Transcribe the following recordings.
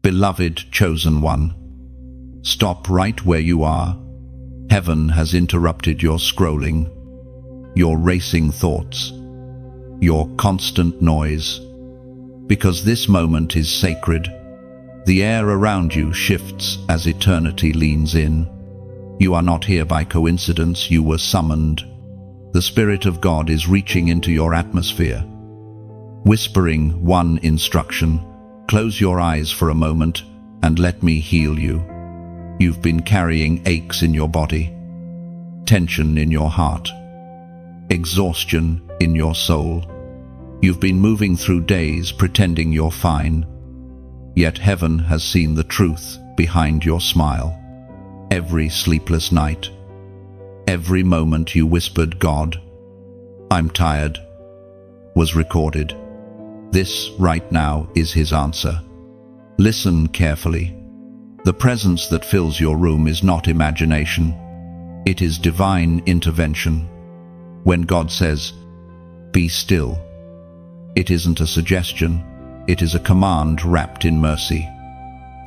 Beloved chosen one, stop right where you are. Heaven has interrupted your scrolling, your racing thoughts, your constant noise. Because this moment is sacred, the air around you shifts as eternity leans in. You are not here by coincidence, you were summoned. The Spirit of God is reaching into your atmosphere, whispering one instruction: close your eyes for a moment and let me heal you. You've been carrying aches in your body, tension in your heart, exhaustion in your soul. You've been moving through days pretending you're fine, yet heaven has seen the truth behind your smile. Every sleepless night, every moment you whispered, "God, I'm tired," was recorded. This right now is His answer. Listen carefully. The presence that fills your room is not imagination. It is divine intervention. When God says, "Be still," it isn't a suggestion, it is a command wrapped in mercy.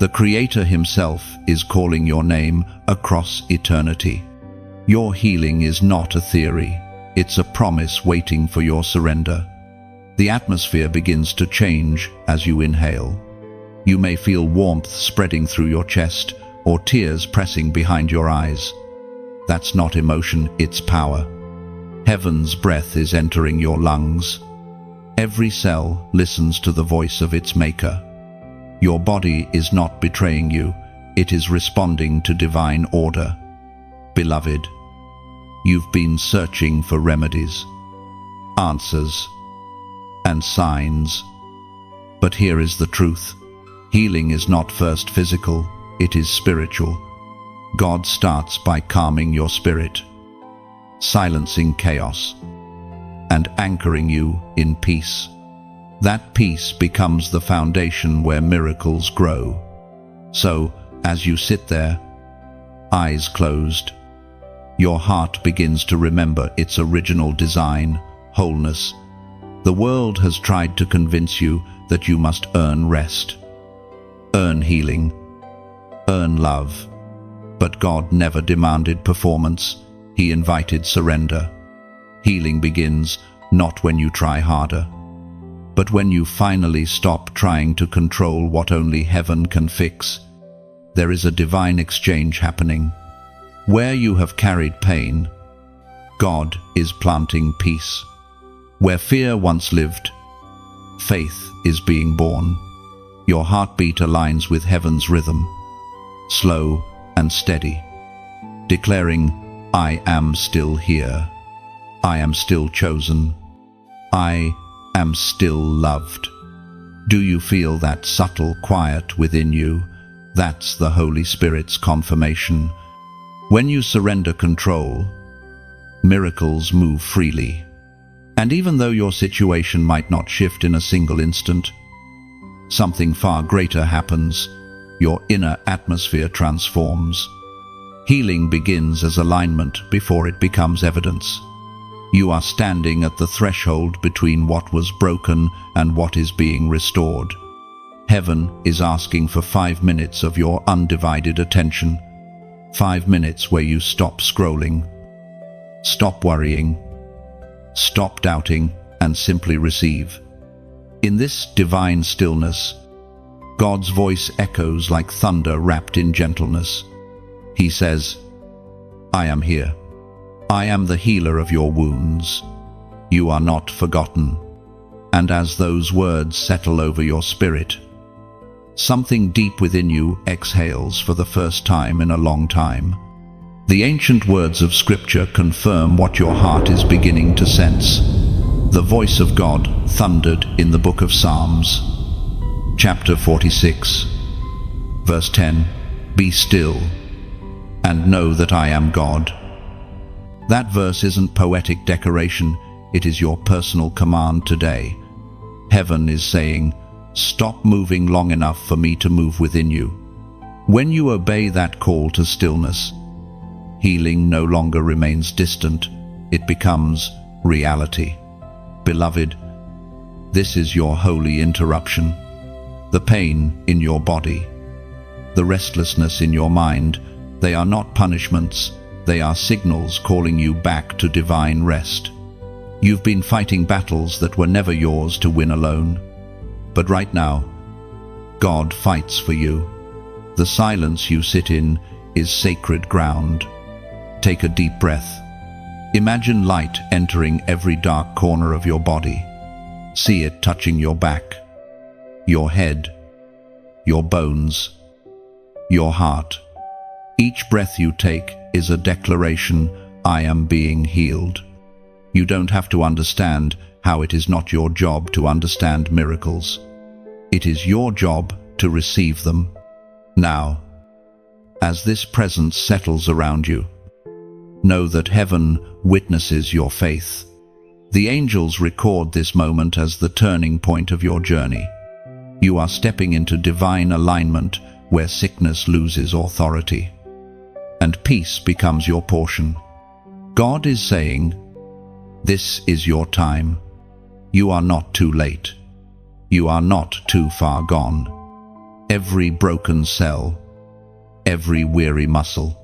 The Creator Himself is calling your name across eternity. Your healing is not a theory, it's a promise waiting for your surrender. The atmosphere begins to change as you inhale. You may feel warmth spreading through your chest or tears pressing behind your eyes. That's not emotion, it's power. Heaven's breath is entering your lungs. Every cell listens to the voice of its maker. Your body is not betraying you, it is responding to divine order. Beloved, you've been searching for remedies, answers, and signs. But here is the truth. Healing is not first physical, it is spiritual. God starts by calming your spirit, silencing chaos, and anchoring you in peace. That peace becomes the foundation where miracles grow. So, as you sit there, eyes closed, your heart begins to remember its original design, wholeness. The world has tried to convince you that you must earn rest, earn healing, earn love. But God never demanded performance, He invited surrender. Healing begins not when you try harder, but when you finally stop trying to control what only heaven can fix. There is a divine exchange happening. Where you have carried pain, God is planting peace. Where fear once lived, faith is being born. Your heartbeat aligns with heaven's rhythm, slow and steady, declaring, "I am still here. I am still chosen. I am still loved." Do you feel that subtle quiet within you? That's the Holy Spirit's confirmation. When you surrender control, miracles move freely. And even though your situation might not shift in a single instant, something far greater happens. Your inner atmosphere transforms. Healing begins as alignment before it becomes evidence. You are standing at the threshold between what was broken and what is being restored. Heaven is asking for 5 minutes of your undivided attention. 5 minutes where you stop scrolling, stop worrying, stop doubting, and simply receive. In this divine stillness, God's voice echoes like thunder wrapped in gentleness. He says, "I am here. I am the healer of your wounds. You are not forgotten." And as those words settle over your spirit, something deep within you exhales for the first time in a long time. The ancient words of Scripture confirm what your heart is beginning to sense. The voice of God thundered in the book of Psalms, chapter 46, verse 10, "Be still and know that I am God." That verse isn't poetic decoration, it is your personal command today. Heaven is saying, "Stop moving long enough for me to move within you." When you obey that call to stillness, healing no longer remains distant, it becomes reality. Beloved, this is your holy interruption. The pain in your body, the restlessness in your mind, they are not punishments, they are signals calling you back to divine rest. You've been fighting battles that were never yours to win alone. But right now, God fights for you. The silence you sit in is sacred ground. Take a deep breath. Imagine light entering every dark corner of your body. See it touching your back, your head, your bones, your heart. Each breath you take is a declaration, I am being healed. You don't have to understand how it is not your job to understand miracles. It is your job to receive them. Now, as this presence settles around you, know that heaven witnesses your faith. The angels record this moment as the turning point of your journey. You are stepping into divine alignment where sickness loses authority, and peace becomes your portion. God is saying, this is your time. You are not too late. You are not too far gone. Every broken cell, every weary muscle,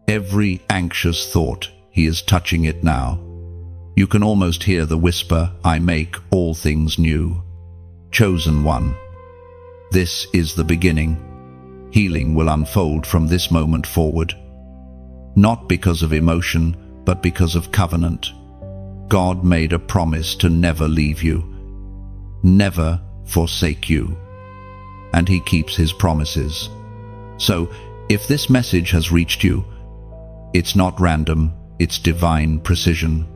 every anxious thought, He is touching it now. You can almost hear the whisper, I make all things new. Chosen one. This is the beginning. Healing will unfold from this moment forward. Not because of emotion, but because of covenant. God made a promise to never leave you, never forsake you. And He keeps His promises. So, if this message has reached you, it's not random, it's divine precision.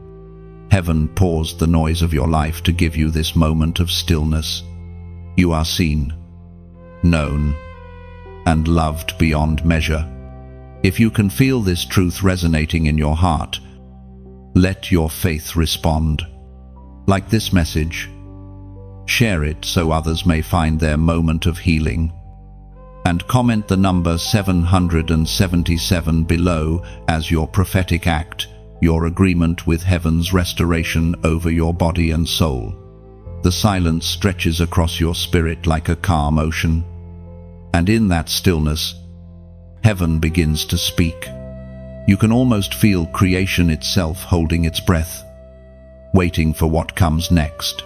Heaven paused the noise of your life to give you this moment of stillness. You are seen, known, and loved beyond measure. If you can feel this truth resonating in your heart, let your faith respond. Like this message, share it so others may find their moment of healing. And comment the number 777 below as your prophetic act, your agreement with heaven's restoration over your body and soul. The silence stretches across your spirit like a calm ocean. And in that stillness, heaven begins to speak. You can almost feel creation itself holding its breath, waiting for what comes next.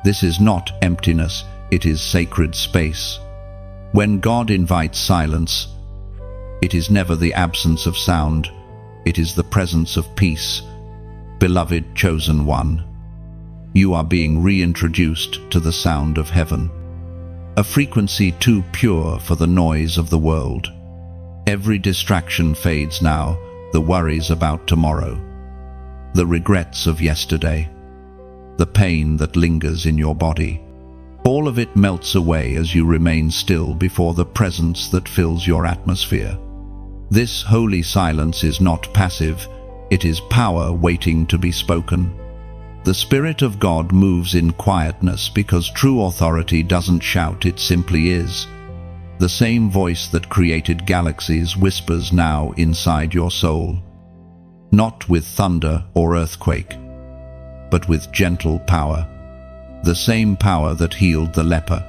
This is not emptiness, it is sacred space. When God invites silence, it is never the absence of sound, it is the presence of peace. Beloved chosen one, you are being reintroduced to the sound of heaven, a frequency too pure for the noise of the world. Every distraction fades now, the worries about tomorrow, the regrets of yesterday, the pain that lingers in your body. All of it melts away as you remain still before the presence that fills your atmosphere. This holy silence is not passive, it is power waiting to be spoken. The Spirit of God moves in quietness because true authority doesn't shout, it simply is. The same voice that created galaxies whispers now inside your soul, not with thunder or earthquake, but with gentle power. The same power that healed the leper,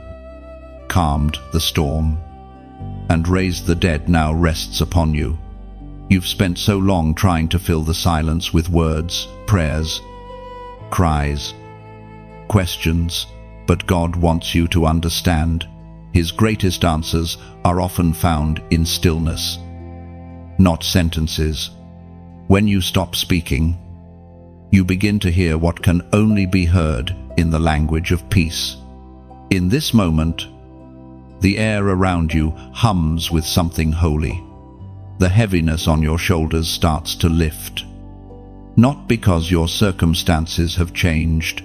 calmed the storm, and raised the dead now rests upon you. You've spent so long trying to fill the silence with words, prayers, cries, questions, but God wants you to understand. His greatest answers are often found in stillness, not sentences. When you stop speaking, you begin to hear what can only be heard in the language of peace. In this moment, the air around you hums with something holy. The heaviness on your shoulders starts to lift, not because your circumstances have changed,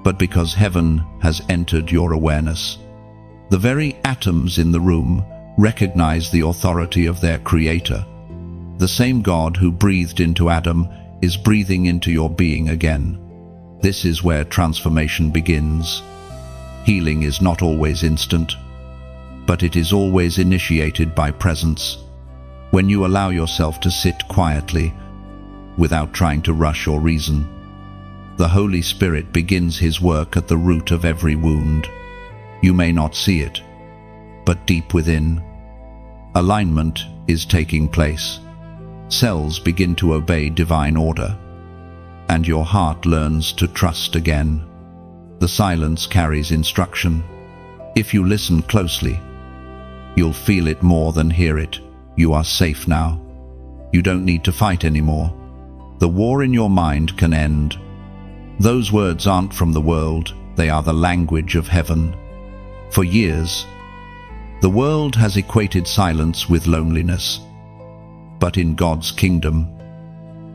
but because heaven has entered your awareness. The very atoms in the room recognize the authority of their Creator. The same God who breathed into Adam is breathing into your being again. This is where transformation begins. Healing is not always instant, but it is always initiated by presence. When you allow yourself to sit quietly, without trying to rush or reason, the Holy Spirit begins His work at the root of every wound. You may not see it, but deep within. Alignment is taking place. Cells begin to obey divine order, and your heart learns to trust again. The silence carries instruction. If you listen closely, you'll feel it more than hear it. You are safe now. You don't need to fight anymore. The war in your mind can end. Those words aren't from the world, they are the language of heaven. For years, the world has equated silence with loneliness. But in God's kingdom,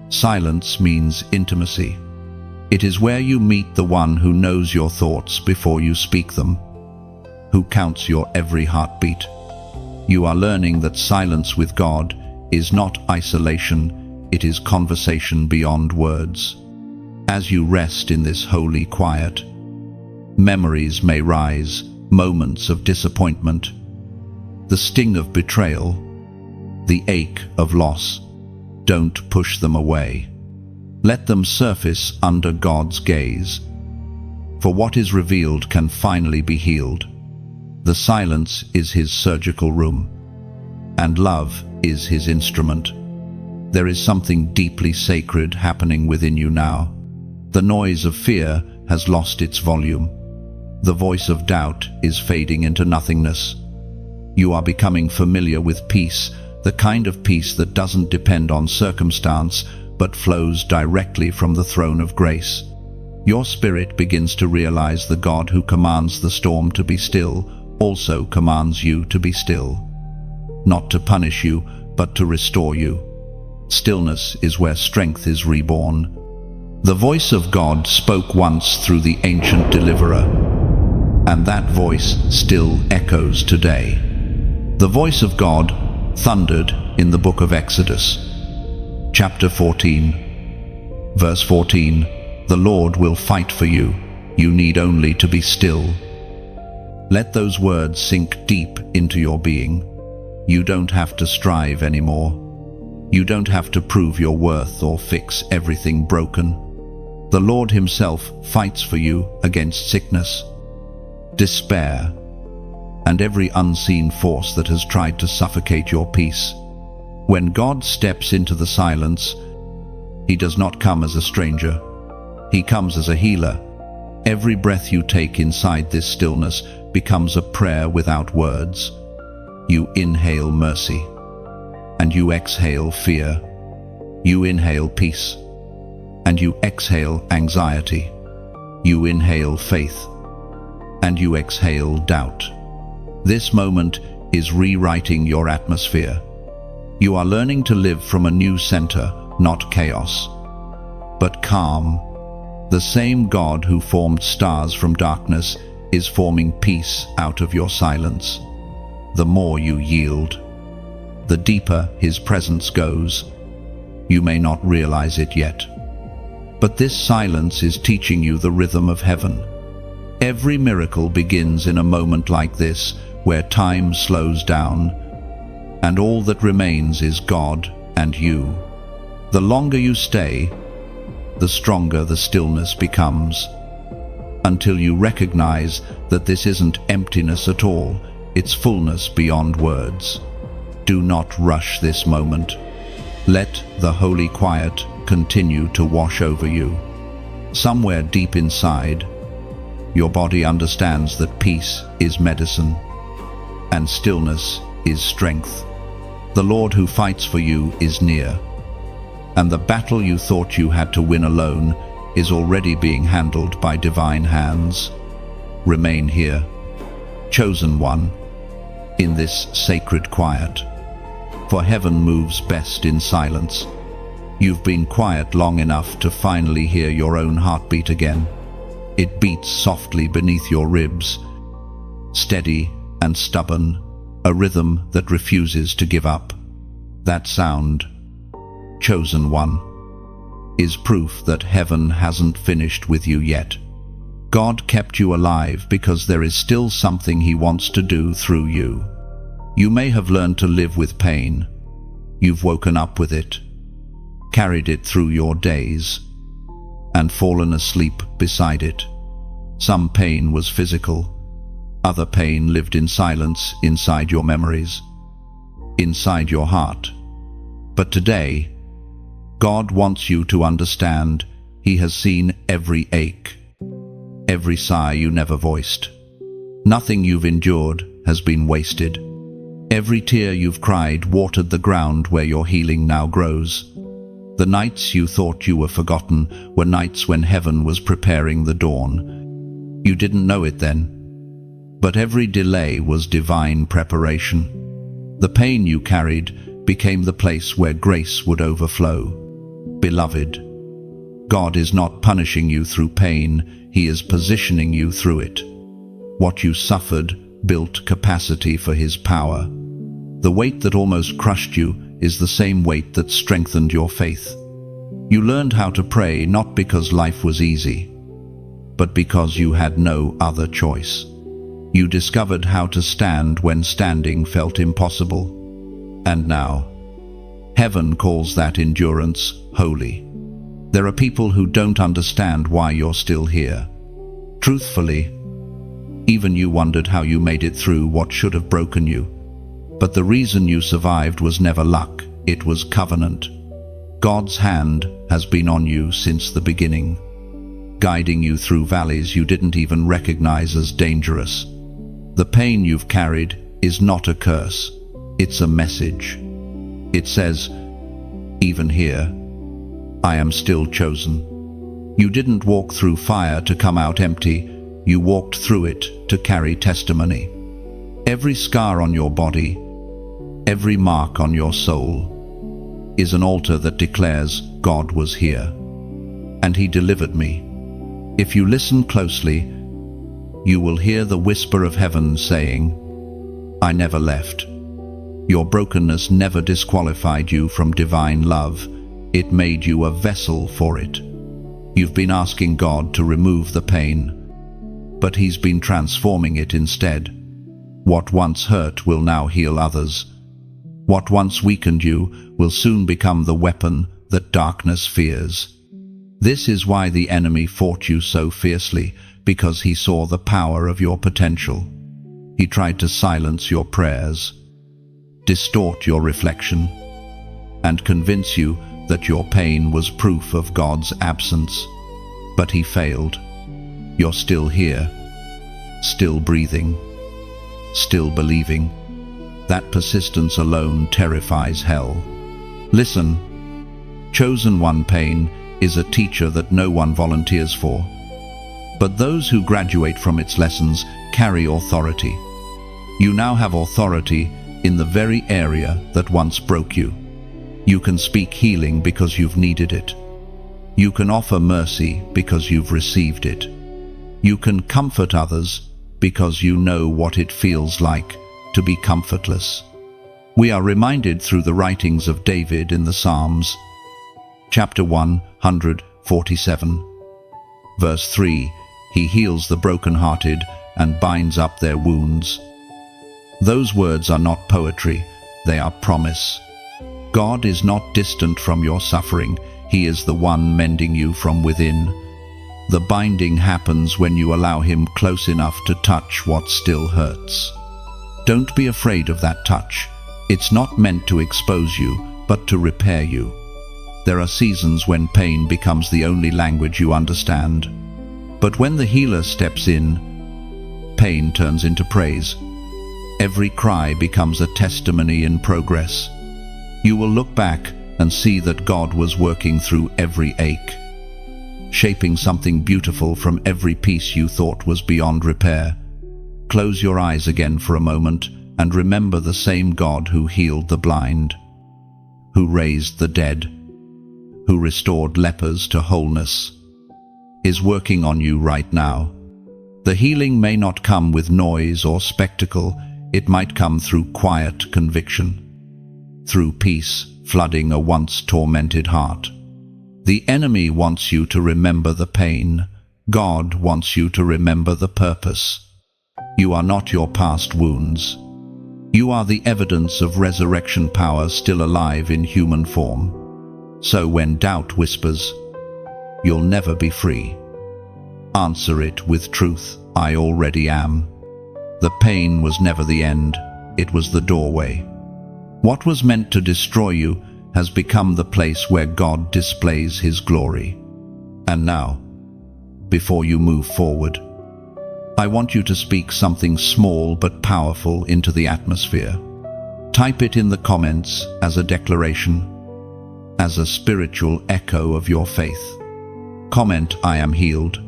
silence means intimacy. It is where you meet the one who knows your thoughts before you speak them, who counts your every heartbeat. You are learning that silence with God is not isolation, it is conversation beyond words. As you rest in this holy quiet, memories may rise, moments of disappointment, the sting of betrayal, the ache of loss. Don't push them away. Let them surface under God's gaze. For what is revealed can finally be healed. The silence is His surgical room, and love is His instrument. There is something deeply sacred happening within you now. The noise of fear has lost its volume. The voice of doubt is fading into nothingness. You are becoming familiar with peace, the kind of peace that doesn't depend on circumstance, but flows directly from the throne of grace. Your spirit begins to realize the God who commands the storm to be still also commands you to be still. Not to punish you, but to restore you. Stillness is where strength is reborn. The voice of God spoke once through the ancient deliverer, and that voice still echoes today. The voice of God thundered in the book of Exodus, chapter 14, verse 14, "The Lord will fight for you. You need only to be still." Let those words sink deep into your being. You don't have to strive anymore. You don't have to prove your worth or fix everything broken. The Lord Himself fights for you against sickness, despair, and every unseen force that has tried to suffocate your peace. When God steps into the silence, He does not come as a stranger. He comes as a healer. Every breath you take inside this stillness becomes a prayer without words. You inhale mercy, and you exhale fear. You inhale peace, and you exhale anxiety. You inhale faith, and you exhale doubt. This moment is rewriting your atmosphere. You are learning to live from a new center, not chaos, but calm. The same God who formed stars from darkness is forming peace out of your silence. The more you yield, the deeper His presence goes. You may not realize it yet, but this silence is teaching you the rhythm of heaven. Every miracle begins in a moment like this, where time slows down, and all that remains is God and you. The longer you stay, the stronger the stillness becomes, until you recognize that this isn't emptiness at all, it's fullness beyond words. Do not rush this moment. Let the holy quiet continue to wash over you. Somewhere deep inside, your body understands that peace is medicine, and stillness is strength. The Lord who fights for you is near, and the battle you thought you had to win alone is already being handled by divine hands. Remain here, chosen one, in this sacred quiet, for heaven moves best in silence. You've been quiet long enough to finally hear your own heartbeat again. It beats softly beneath your ribs, steady and stubborn, a rhythm that refuses to give up. That sound, chosen one, is proof that heaven hasn't finished with you yet. God kept you alive because there is still something He wants to do through you. You may have learned to live with pain. You've woken up with it, carried it through your days, and fallen asleep beside it. Some pain was physical, Other pain lived in silence inside your memories, inside your heart. But today, God wants you to understand He has seen every ache, every sigh you never voiced. Nothing you've endured has been wasted. Every tear you've cried watered the ground where your healing now grows. The nights you thought you were forgotten were nights when heaven was preparing the dawn. You didn't know it then, but every delay was divine preparation. The pain you carried became the place where grace would overflow. Beloved, God is not punishing you through pain, He is positioning you through it. What you suffered built capacity for His power. The weight that almost crushed you is the same weight that strengthened your faith. You learned how to pray not because life was easy, but because you had no other choice. You discovered how to stand when standing felt impossible. And now, heaven calls that endurance holy. There are people who don't understand why you're still here. Truthfully, even you wondered how you made it through what should have broken you. But the reason you survived was never luck, it was covenant. God's hand has been on you since the beginning, guiding you through valleys you didn't even recognize as dangerous. The pain you've carried is not a curse, it's a message. It says, even here, I am still chosen. You didn't walk through fire to come out empty, you walked through it to carry testimony. Every scar on your body, every mark on your soul, is an altar that declares God was here, and He delivered me. If you listen closely, you will hear the whisper of heaven saying, I never left. Your brokenness never disqualified you from divine love. It made you a vessel for it. You've been asking God to remove the pain, but He's been transforming it instead. What once hurt will now heal others. What once weakened you will soon become the weapon that darkness fears. This is why the enemy fought you so fiercely, because he saw the power of your potential. He tried to silence your prayers, distort your reflection, and convince you that your pain was proof of God's absence. But he failed. You're still here, still breathing, still believing. That persistence alone terrifies hell. Listen, chosen one pain is a teacher that no one volunteers for. But those who graduate from its lessons carry authority. You now have authority in the very area that once broke you. You can speak healing because you've needed it. You can offer mercy because you've received it. You can comfort others because you know what it feels like to be comfortless. We are reminded through the writings of David in the Psalms, chapter 147, verse 3, He heals the brokenhearted and binds up their wounds. Those words are not poetry, they are promise. God is not distant from your suffering, He is the one mending you from within. The binding happens when you allow Him close enough to touch what still hurts. Don't be afraid of that touch. It's not meant to expose you, but to repair you. There are seasons when pain becomes the only language you understand. But when the healer steps in, pain turns into praise. Every cry becomes a testimony in progress. You will look back and see that God was working through every ache, shaping something beautiful from every piece you thought was beyond repair. Close your eyes again for a moment and remember the same God who healed the blind, who raised the dead, who restored lepers to wholeness, is working on you right now. The healing may not come with noise or spectacle, it might come through quiet conviction, through peace flooding a once tormented heart. The enemy wants you to remember the pain. God wants you to remember the purpose. You are not your past wounds. You are the evidence of resurrection power still alive in human form. So when doubt whispers, "You'll never be free," answer it with truth, "I already am." The pain was never the end, it was the doorway. What was meant to destroy you has become the place where God displays His glory. And now, before you move forward, I want you to speak something small but powerful into the atmosphere. Type it in the comments as a declaration, as a spiritual echo of your faith. Comment, "I am healed,"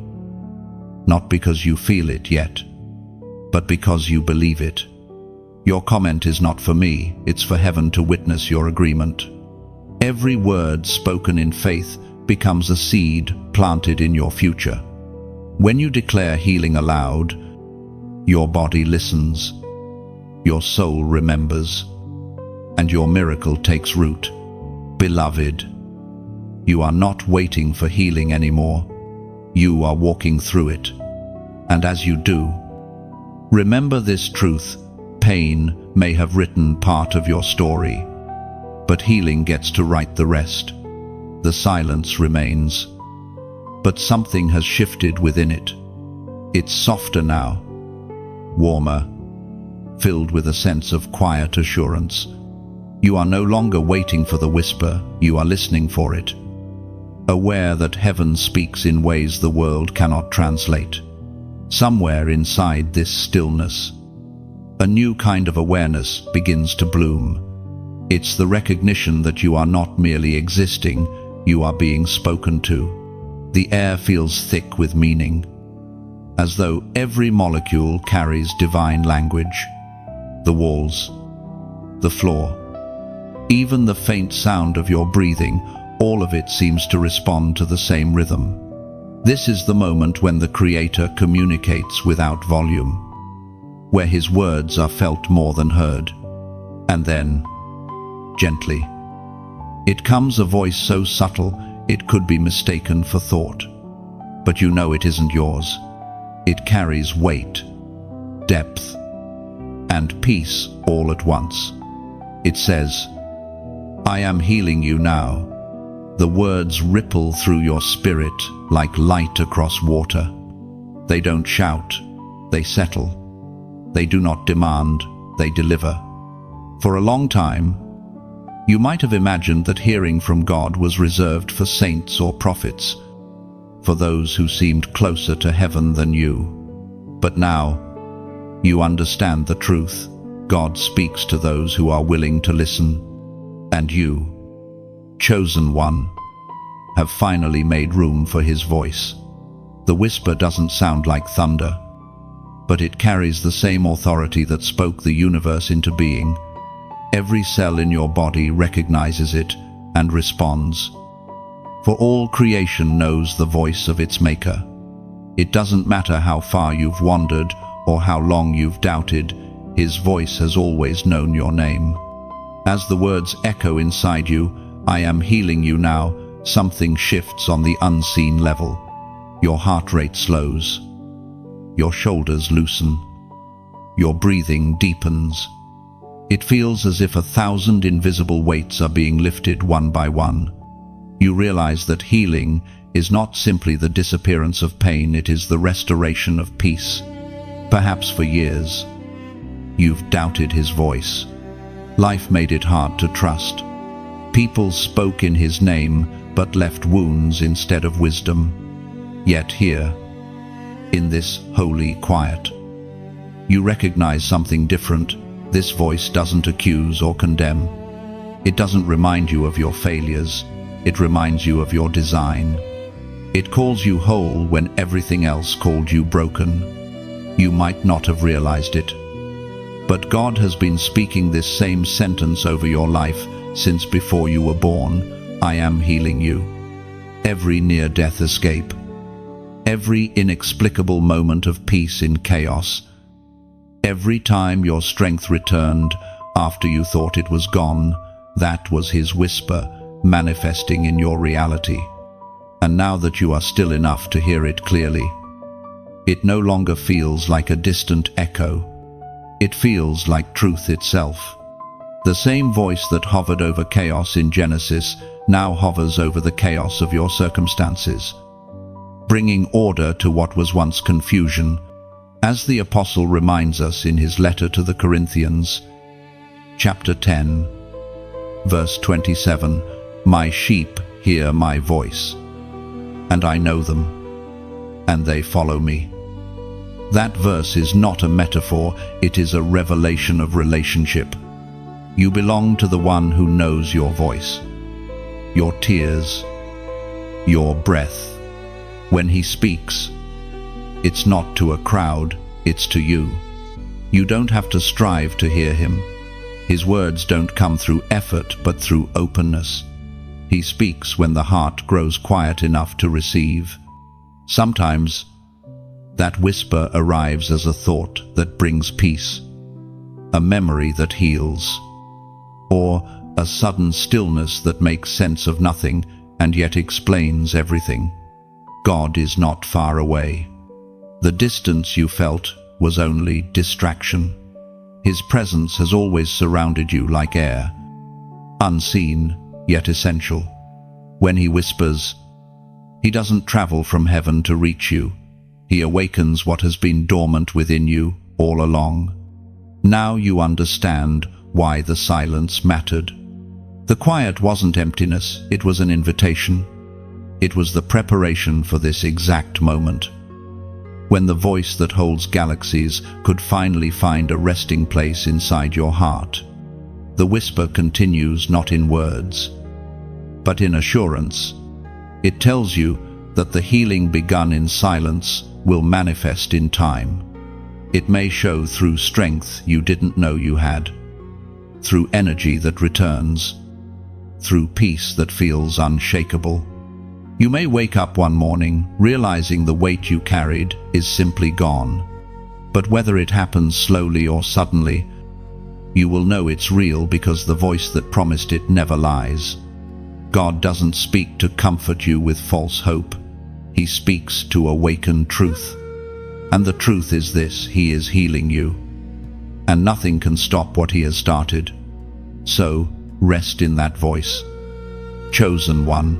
not because you feel it yet, but because you believe it. Your comment is not for me, it's for heaven to witness your agreement. Every word spoken in faith becomes a seed planted in your future. When you declare healing aloud, your body listens, your soul remembers, and your miracle takes root. Beloved, you are not waiting for healing anymore. You are walking through it. And as you do, remember this truth: pain may have written part of your story, but healing gets to write the rest. The silence remains, but something has shifted within it. It's softer now, warmer, filled with a sense of quiet assurance. You are no longer waiting for the whisper, you are listening for it, aware that heaven speaks in ways the world cannot translate. Somewhere inside this stillness, a new kind of awareness begins to bloom. It's the recognition that you are not merely existing, you are being spoken to. The air feels thick with meaning, as though every molecule carries divine language. The walls, the floor, even the faint sound of your breathing, all of it seems to respond to the same rhythm. This is the moment when the Creator communicates without volume, where His words are felt more than heard. And then, gently, it comes, a voice so subtle it could be mistaken for thought. But you know it isn't yours. It carries weight, depth, and peace all at once. It says, "I am healing you now." The words ripple through your spirit like light across water. They don't shout, they settle. They do not demand, they deliver. For a long time, you might have imagined that hearing from God was reserved for saints or prophets, for those who seemed closer to heaven than you. But now, you understand the truth. God speaks to those who are willing to listen. And you, chosen one, have finally made room for His voice. The whisper doesn't sound like thunder, but it carries the same authority that spoke the universe into being. Every cell in your body recognizes it and responds. For all creation knows the voice of its maker. It doesn't matter how far you've wandered or how long you've doubted, His voice has always known your name. As the words echo inside you, "I am healing you now," something shifts on the unseen level. Your heart rate slows. Your shoulders loosen. Your breathing deepens. It feels as if 1,000 invisible weights are being lifted one by one. You realize that healing is not simply the disappearance of pain, it is the restoration of peace. Perhaps for years, you've doubted His voice. Life made it hard to trust. People spoke in His name, but left wounds instead of wisdom. Yet here, in this holy quiet, you recognize something different. This voice doesn't accuse or condemn. It doesn't remind you of your failures. It reminds you of your design. It calls you whole when everything else called you broken. You might not have realized it, but God has been speaking this same sentence over your life since before you were born. "I am healing you." Every near-death escape, every inexplicable moment of peace in chaos, every time your strength returned after you thought it was gone, that was His whisper manifesting in your reality. And now that you are still enough to hear it clearly, it no longer feels like a distant echo. It feels like truth itself. The same voice that hovered over chaos in Genesis now hovers over the chaos of your circumstances, bringing order to what was once confusion As the Apostle reminds us in his letter to the Corinthians, chapter 10, verse 27, "My sheep hear my voice, and I know them, and they follow me." That verse is not a metaphor, it is a revelation of relationship. You belong to the one who knows your voice, your tears, your breath. When he speaks, it's not to a crowd, it's to you. You don't have to strive to hear him. His words don't come through effort, but through openness. He speaks when the heart grows quiet enough to receive. Sometimes, that whisper arrives as a thought that brings peace, a memory that heals, or a sudden stillness that makes sense of nothing and yet explains everything. God is not far away. The distance you felt was only distraction. His presence has always surrounded you like air, unseen yet essential. When he whispers, he doesn't travel from heaven to reach you. He awakens what has been dormant within you all along. Now you understand why the silence mattered. The quiet wasn't emptiness, it was an invitation. It was the preparation for this exact moment, when the voice that holds galaxies could finally find a resting place inside your heart. The whisper continues not in words, but in assurance. It tells you that the healing begun in silence will manifest in time. It may show through strength you didn't know you had, through energy that returns, through peace that feels unshakable. You may wake up one morning realizing the weight you carried is simply gone. But whether it happens slowly or suddenly, you will know it's real because the voice that promised it never lies. God doesn't speak to comfort you with false hope. He speaks to awaken truth. And the truth is this: he is healing you, and nothing can stop what he has started. So, rest in that voice. Chosen one.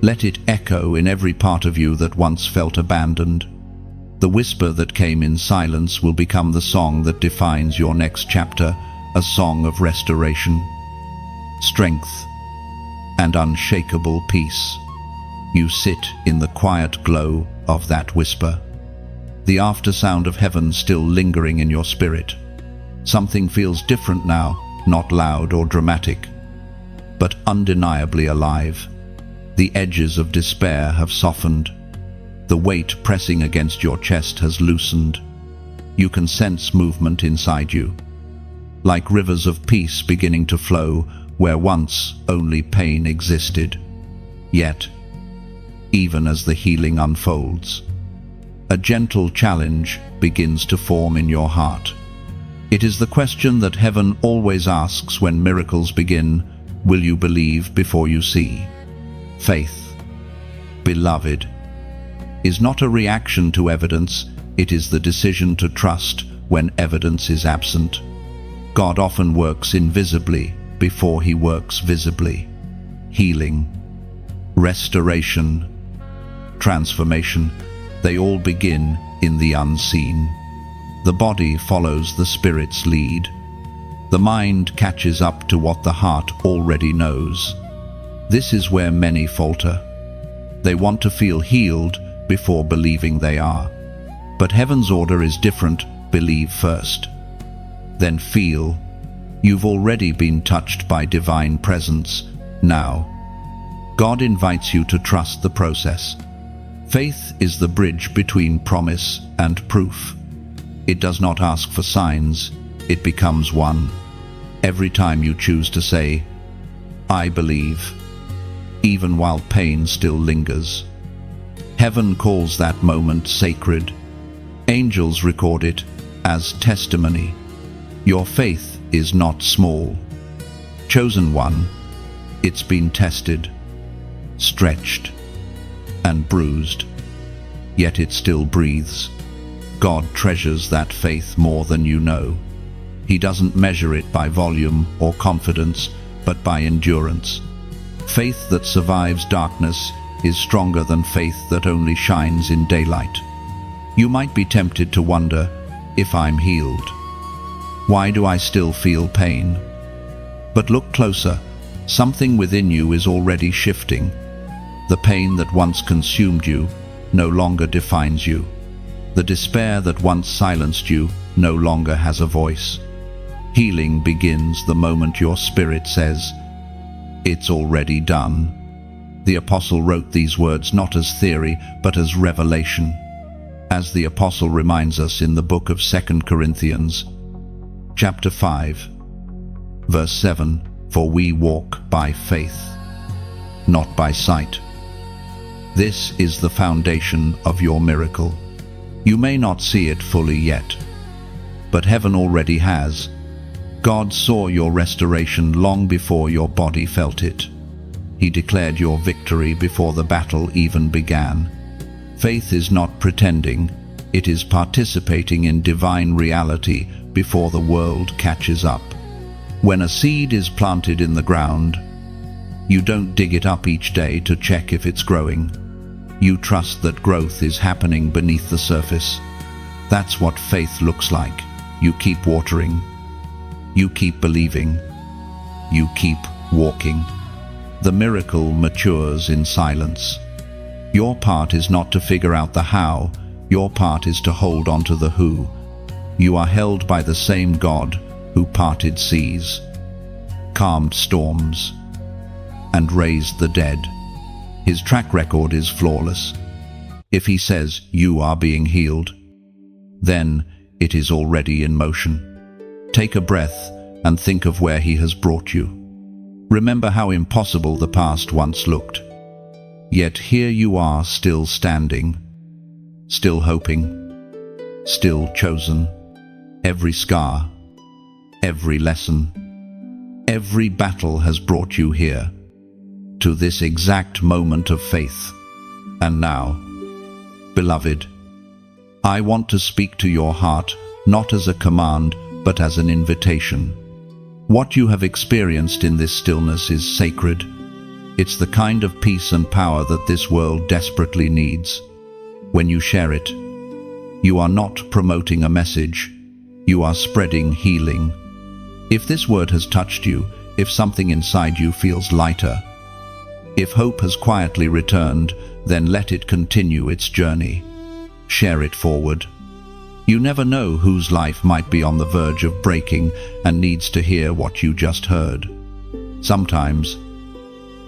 Let it echo in every part of you that once felt abandoned. The whisper that came in silence will become the song that defines your next chapter, a song of restoration, strength, and unshakable peace. You sit in the quiet glow of that whisper, the aftersound of heaven still lingering in your spirit. Something feels different now, not loud or dramatic, but undeniably alive. The edges of despair have softened. The weight pressing against your chest has loosened. You can sense movement inside you, like rivers of peace beginning to flow where once only pain existed. Yet, even as the healing unfolds, a gentle challenge begins to form in your heart. It is the question that heaven always asks when miracles begin: will you believe before you see? Faith, beloved, is not a reaction to evidence, it is the decision to trust when evidence is absent. God often works invisibly before he works visibly. Healing, restoration, transformation, they all begin in the unseen. The body follows the spirit's lead. The mind catches up to what the heart already knows. This is where many falter. They want to feel healed before believing they are. But heaven's order is different: believe first, then feel. You've already been touched by divine presence. Now, God invites you to trust the process. Faith is the bridge between promise and proof. It does not ask for signs, it becomes one. Every time you choose to say, "I believe," even while pain still lingers. Heaven calls that moment sacred. Angels record it as testimony. Your faith is not small. Chosen one, it's been tested, stretched, and bruised, yet it still breathes. God treasures that faith more than you know. He doesn't measure it by volume or confidence, but by endurance. Faith that survives darkness is stronger than faith that only shines in daylight. You might be tempted to wonder, if I'm healed, why do I still feel pain? But look closer. Something within you is already shifting. The pain that once consumed you no longer defines you. The despair that once silenced you no longer has a voice. Healing begins the moment your spirit says, "It's already done." The apostle wrote these words not as theory, but as revelation. As the apostle reminds us in the book of 2 Corinthians, chapter 5, verse 7, "For we walk by faith, not by sight." This is the foundation of your miracle. You may not see it fully yet, but heaven already has. God saw your restoration long before your body felt it. He declared your victory before the battle even began. Faith is not pretending, it is participating in divine reality before the world catches up. When a seed is planted in the ground, you don't dig it up each day to check if it's growing. You trust that growth is happening beneath the surface. That's what faith looks like. You keep watering, you keep believing, you keep walking. The miracle matures in silence. Your part is not to figure out the how, your part is to hold on to the who. You are held by the same God who parted seas, calmed storms, and raised the dead. His track record is flawless. If he says you are being healed, then it is already in motion. Take a breath and think of where he has brought you. Remember how impossible the past once looked. Yet here you are, still standing, still hoping, still chosen. Every scar, every lesson, every battle has brought you here, to this exact moment of faith. And now, beloved, I want to speak to your heart, not as a command, but as an invitation. What you have experienced in this stillness is sacred. It's the kind of peace and power that this world desperately needs. When you share it, you are not promoting a message, you are spreading healing. If this word has touched you, if something inside you feels lighter, if hope has quietly returned, then let it continue its journey. Share it forward. You never know whose life might be on the verge of breaking and needs to hear what you just heard. Sometimes,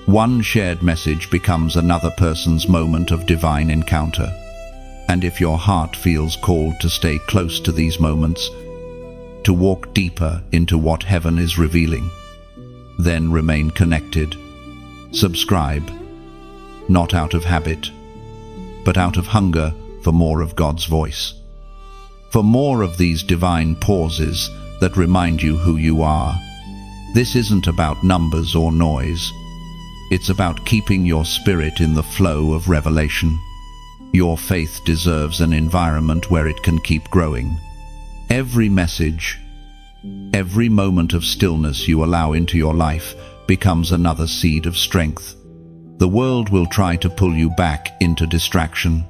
one shared message becomes another person's moment of divine encounter. And if your heart feels called to stay close to these moments, to walk deeper into what heaven is revealing, then remain connected. Subscribe, not out of habit, but out of hunger for more of God's voice. For more of these divine pauses that remind you who you are. This isn't about numbers or noise. It's about keeping your spirit in the flow of revelation. Your faith deserves an environment where it can keep growing. Every message, every moment of stillness you allow into your life becomes another seed of strength. The world will try to pull you back into distraction,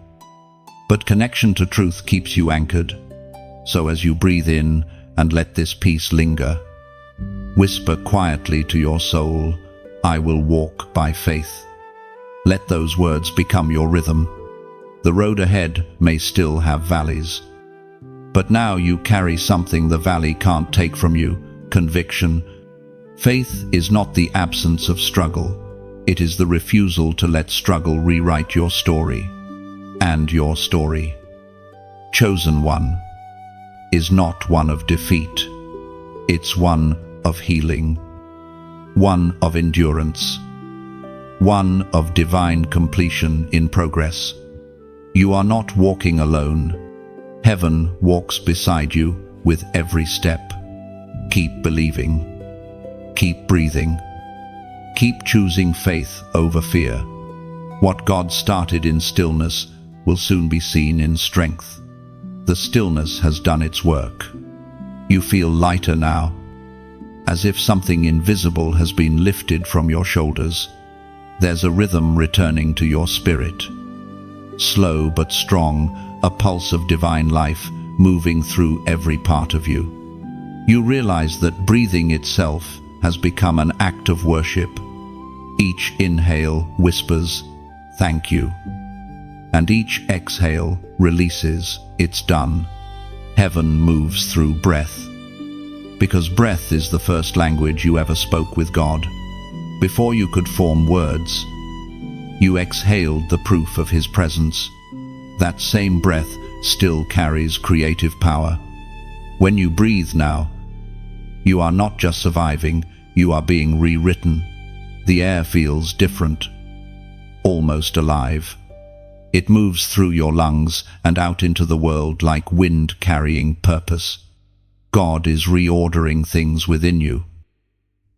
but connection to truth keeps you anchored. So as you breathe in and let this peace linger, whisper quietly to your soul, "I will walk by faith." Let those words become your rhythm. The road ahead may still have valleys, but now you carry something the valley can't take from you: conviction. Faith is not the absence of struggle. It is the refusal to let struggle rewrite your story. And your story, chosen one, is not one of defeat. It's one of healing, one of endurance, one of divine completion in progress. You are not walking alone. Heaven walks beside you with every step. Keep believing. Keep breathing. Keep choosing faith over fear. What God started in stillness will soon be seen in strength. The stillness has done its work. You feel lighter now, as if something invisible has been lifted from your shoulders. There's a rhythm returning to your spirit. slow but strong, a pulse of divine life moving through every part of you. You realize that breathing itself has become an act of worship. Each inhale whispers, "Thank you." And each exhale releases, "It's done." Heaven moves through breath. Because breath is the first language you ever spoke with God. Before you could form words, you exhaled the proof of His presence. That same breath still carries creative power. When you breathe now, you are not just surviving, you are being rewritten. The air feels different, almost alive. It moves through your lungs and out into the world like wind carrying purpose. God is reordering things within you,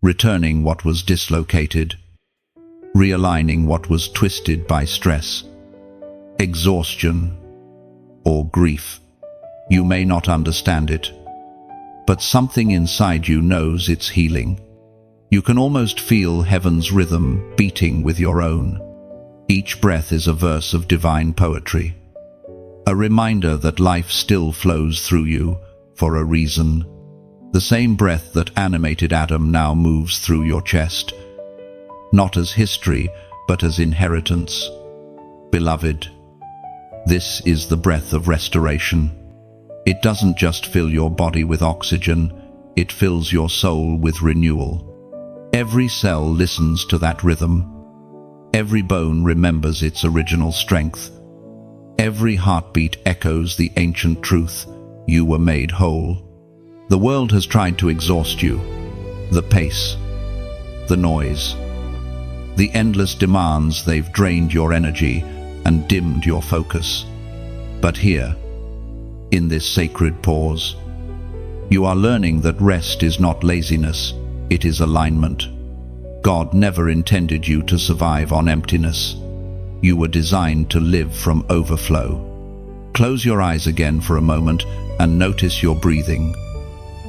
returning what was dislocated, realigning what was twisted by stress, exhaustion, or grief. You may not understand it, but something inside you knows it's healing. You can almost feel heaven's rhythm beating with your own. Each breath is a verse of divine poetry, a reminder that life still flows through you for a reason. The same breath that animated Adam now moves through your chest, not as history, but as inheritance. Beloved, this is the breath of restoration. It doesn't just fill your body with oxygen, it fills your soul with renewal. Every cell listens to that rhythm. Every bone remembers its original strength. Every heartbeat echoes the ancient truth: you were made whole. The world has tried to exhaust you. The pace, the noise, the endless demands, they've drained your energy and dimmed your focus. But here, in this sacred pause, you are learning that rest is not laziness, it is alignment. God never intended you to survive on emptiness. You were designed to live from overflow. Close your eyes again for a moment and notice your breathing.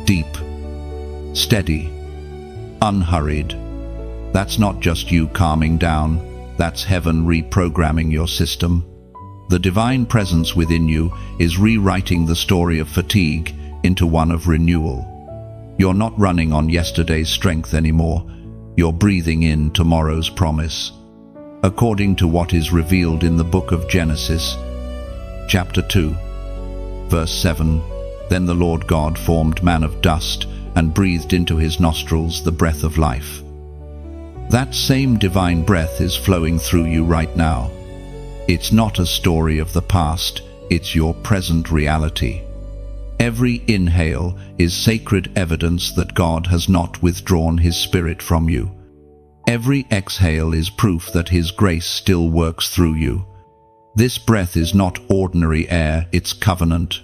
Deep, steady, unhurried. That's not just you calming down, that's heaven reprogramming your system. The divine presence within you is rewriting the story of fatigue into one of renewal. You're not running on yesterday's strength anymore. You're breathing in tomorrow's promise. According to what is revealed in the book of Genesis, chapter 2, verse 7, "Then the Lord God formed man of dust and breathed into his nostrils the breath of life." That same divine breath is flowing through you right now. It's not a story of the past, it's your present reality. Every inhale is sacred evidence that God has not withdrawn His Spirit from you. Every exhale is proof that His grace still works through you. This breath is not ordinary air, it's covenant.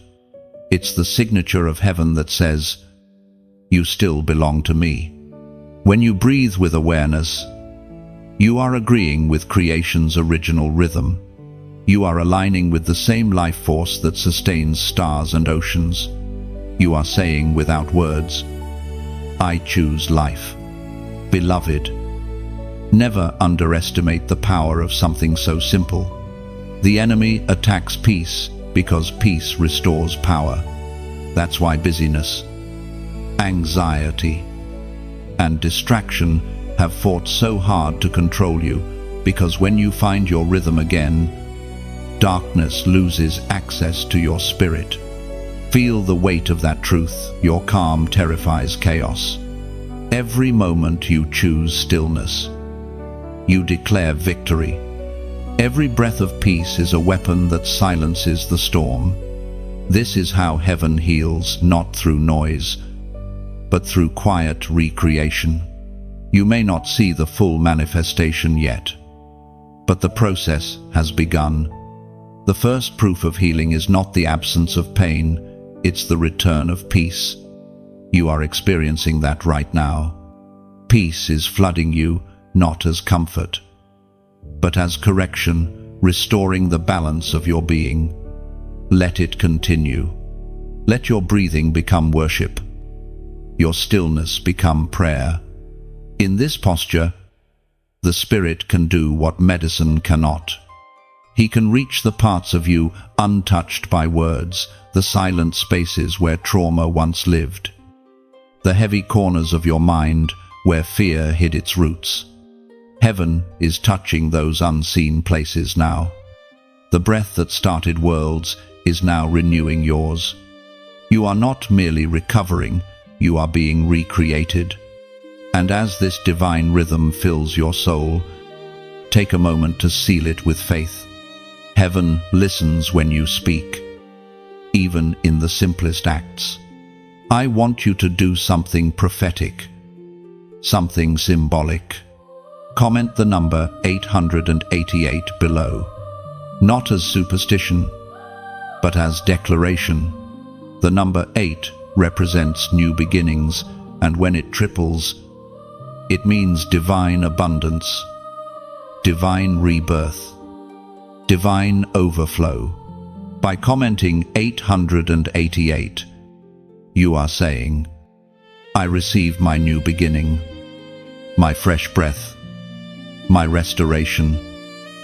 It's the signature of heaven that says, "You still belong to me." When you breathe with awareness, you are agreeing with creation's original rhythm. You are aligning with the same life force that sustains stars and oceans. You are saying without words, "I choose life." Beloved, never underestimate the power of something so simple. The enemy attacks peace because peace restores power. That's why busyness, anxiety, and distraction have fought so hard to control you, because when you find your rhythm again, darkness loses access to your spirit. Feel the weight of that truth. Your calm terrifies chaos. Every moment you choose stillness, you declare victory. Every breath of peace is a weapon that silences the storm. This is how heaven heals, not through noise, but through quiet recreation. You may not see the full manifestation yet, but the process has begun. The first proof of healing is not the absence of pain, it's the return of peace. You are experiencing that right now. Peace is flooding you, not as comfort, but as correction, restoring the balance of your being. Let it continue. Let your breathing become worship, your stillness become prayer. In this posture, the spirit can do what medicine cannot. He can reach the parts of you untouched by words, the silent spaces where trauma once lived, the heavy corners of your mind where fear hid its roots. Heaven is touching those unseen places now. The breath that started worlds is now renewing yours. You are not merely recovering, you are being recreated. And as this divine rhythm fills your soul, take a moment to seal it with faith. Heaven listens when you speak, even in the simplest acts. I want you to do something prophetic, something symbolic. Comment the number 888 below, not as superstition, but as declaration. The number 8 represents new beginnings, and when it triples, it means divine abundance, divine rebirth, divine overflow. By commenting 888, you are saying, I receive my new beginning, my fresh breath, my restoration.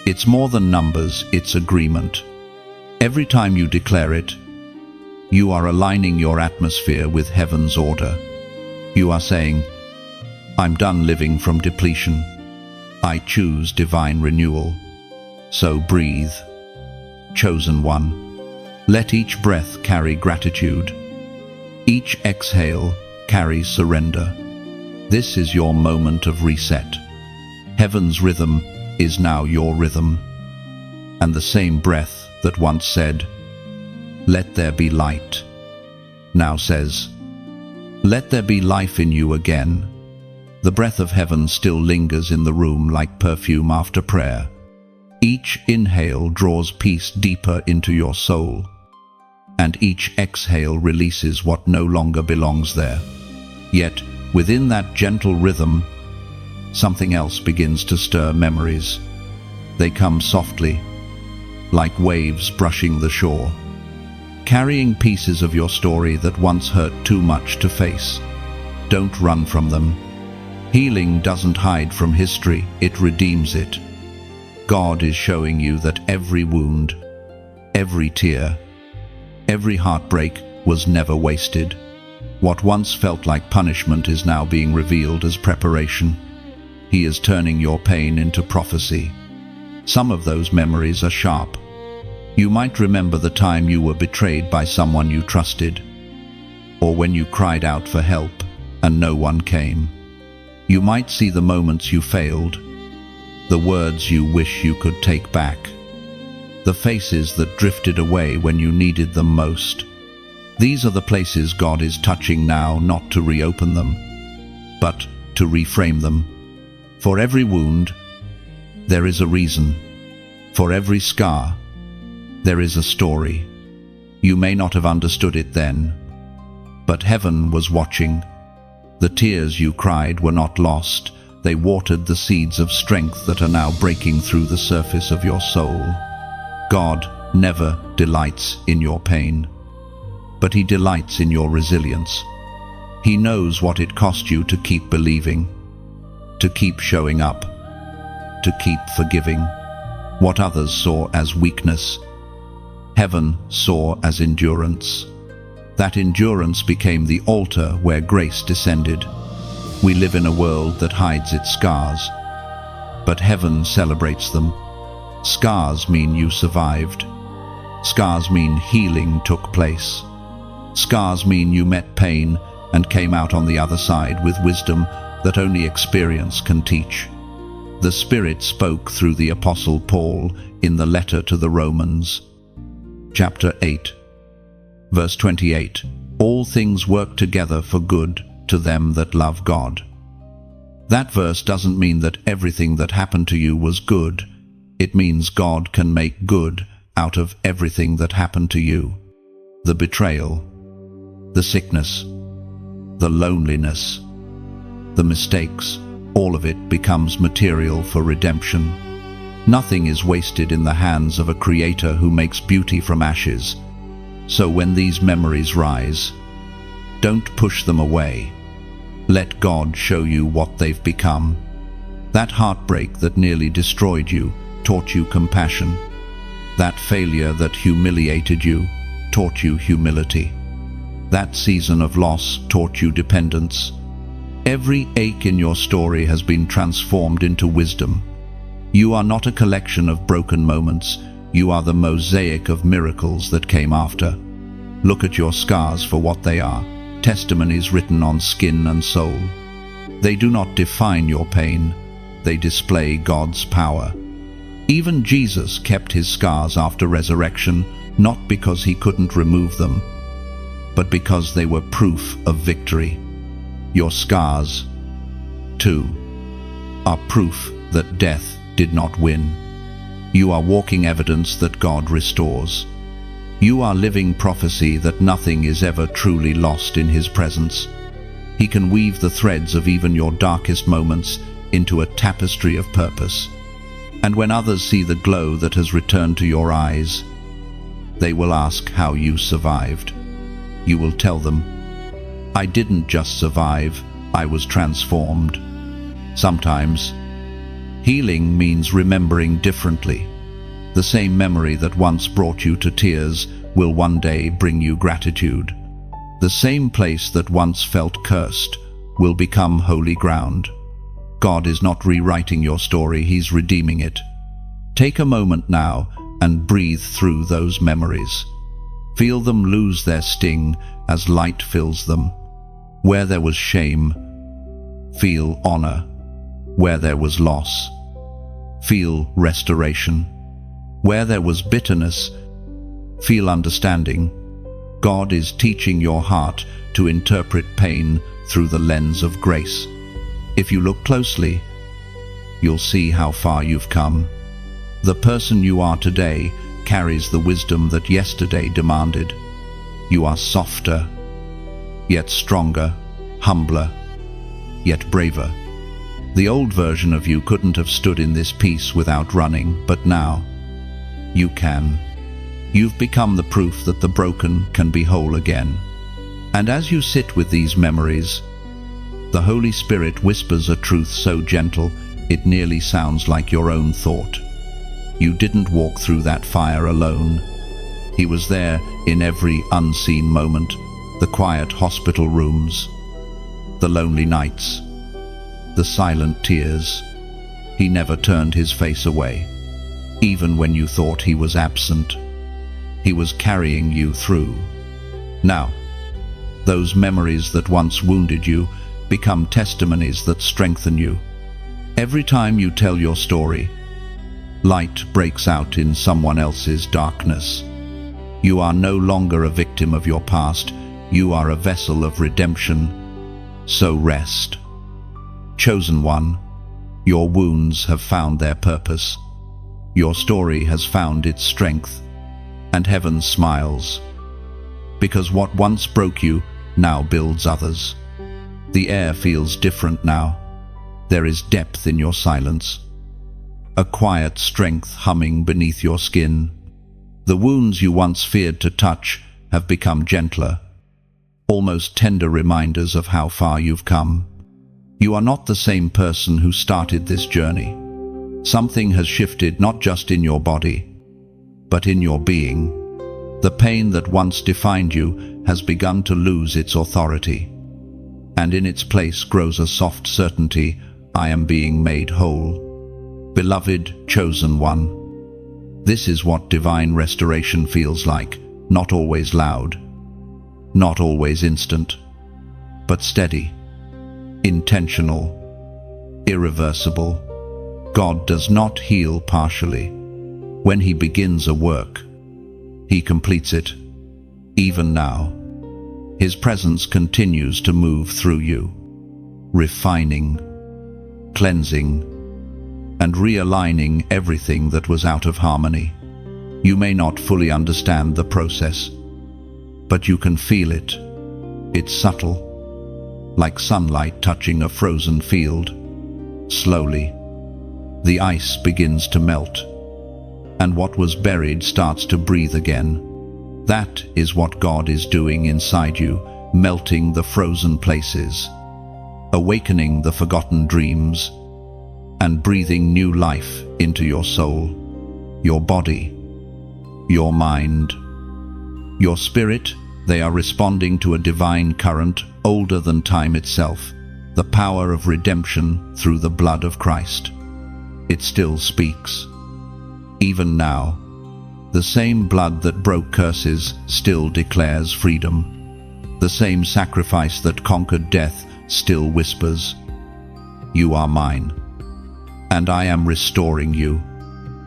It's more than numbers, it's agreement. Every time you declare it, you are aligning your atmosphere with heaven's order. You are saying, I'm done living from depletion. I choose divine renewal. So breathe. Chosen one. Let each breath carry gratitude. Each exhale carries surrender. This is your moment of reset. Heaven's rhythm is now your rhythm. And the same breath that once said, let there be light, now says, let there be life in you again. The breath of heaven still lingers in the room like perfume after prayer. Each inhale draws peace deeper into your soul, and each exhale releases what no longer belongs there. Yet, within that gentle rhythm, something else begins to stir memories. They come softly, like waves brushing the shore, carrying pieces of your story that once hurt too much to face. Don't run from them. Healing doesn't hide from history, it redeems it. God is showing you that every wound, every tear, every heartbreak was never wasted. What once felt like punishment is now being revealed as preparation. He is turning your pain into prophecy. Some of those memories are sharp. You might remember the time you were betrayed by someone you trusted, or when you cried out for help and no one came. You might see the moments you failed, the words you wish you could take back, the faces that drifted away when you needed them most. These are the places God is touching now, not to reopen them, but to reframe them. For every wound, there is a reason. For every scar, there is a story. You may not have understood it then, but heaven was watching. The tears you cried were not lost. They watered the seeds of strength that are now breaking through the surface of your soul. God never delights in your pain, but He delights in your resilience. He knows what it cost you to keep believing, to keep showing up, to keep forgiving. What others saw as weakness, heaven saw as endurance. That endurance became the altar where grace descended. We live in a world that hides its scars, but heaven celebrates them. Scars mean you survived. Scars mean healing took place. Scars mean you met pain and came out on the other side with wisdom that only experience can teach. The Spirit spoke through the Apostle Paul in the letter to the Romans, chapter 8, verse 28. All things work together for good to them that love God. That verse doesn't mean that everything that happened to you was good. It means God can make good out of everything that happened to you. The betrayal, the sickness, the loneliness, the mistakes, all of it becomes material for redemption. Nothing is wasted in the hands of a Creator who makes beauty from ashes. So when these memories rise, don't push them away. Let God show you what they've become. That heartbreak that nearly destroyed you taught you compassion. That failure that humiliated you taught you humility. That season of loss taught you dependence. Every ache in your story has been transformed into wisdom. You are not a collection of broken moments. You are the mosaic of miracles that came after. Look at your scars for what they are, testimonies written on skin and soul. They do not define your pain. They display God's power. Even Jesus kept his scars after resurrection, not because he couldn't remove them, but because they were proof of victory. Your scars, too, are proof that death did not win. You are walking evidence that God restores. You are living prophecy that nothing is ever truly lost in his presence. He can weave the threads of even your darkest moments into a tapestry of purpose. And when others see the glow that has returned to your eyes, they will ask how you survived. You will tell them, "I didn't just survive, I was transformed." Sometimes, healing means remembering differently. The same memory that once brought you to tears will one day bring you gratitude. The same place that once felt cursed will become holy ground. God is not rewriting your story, he's redeeming it. Take a moment now and breathe through those memories. Feel them lose their sting as light fills them. Where there was shame, feel honor. Where there was loss, feel restoration. Where there was bitterness, feel understanding. God is teaching your heart to interpret pain through the lens of grace. If you look closely, you'll see how far you've come. The person you are today carries the wisdom that yesterday demanded. You are softer, yet stronger, humbler, yet braver. The old version of you couldn't have stood in this peace without running, but now you can. You've become the proof that the broken can be whole again. And as you sit with these memories, the Holy Spirit whispers a truth so gentle it nearly sounds like your own thought. You didn't walk through that fire alone. He was there in every unseen moment, the quiet hospital rooms, the lonely nights, the silent tears. He never turned his face away. Even when you thought he was absent, he was carrying you through. Now, those memories that once wounded you become testimonies that strengthen you. Every time you tell your story, light breaks out in someone else's darkness. You are no longer a victim of your past. You are a vessel of redemption. So rest. Chosen one, your wounds have found their purpose. Your story has found its strength, and heaven smiles. Because what once broke you now builds others. The air feels different now. There is depth in your silence. A quiet strength humming beneath your skin. The wounds you once feared to touch have become gentler, almost tender reminders of how far you've come. You are not the same person who started this journey. Something has shifted not just in your body, but in your being. The pain that once defined you has begun to lose its authority, and in its place grows a soft certainty, I am being made whole. Beloved, chosen one, this is what divine restoration feels like, not always loud, not always instant, but steady, intentional, irreversible. God does not heal partially. When he begins a work, he completes it. Even now, his presence continues to move through you, refining, cleansing, and realigning everything that was out of harmony. You may not fully understand the process, but you can feel it. It's subtle, like sunlight touching a frozen field. Slowly, the ice begins to melt, and what was buried starts to breathe again. That is what God is doing inside you, melting the frozen places, awakening the forgotten dreams, and breathing new life into your soul, your body, your mind, your spirit. They are responding to a divine current older than time itself, the power of redemption through the blood of Christ. It still speaks. Even now, the same blood that broke curses still declares freedom. The same sacrifice that conquered death still whispers, "You are mine, and I am restoring you."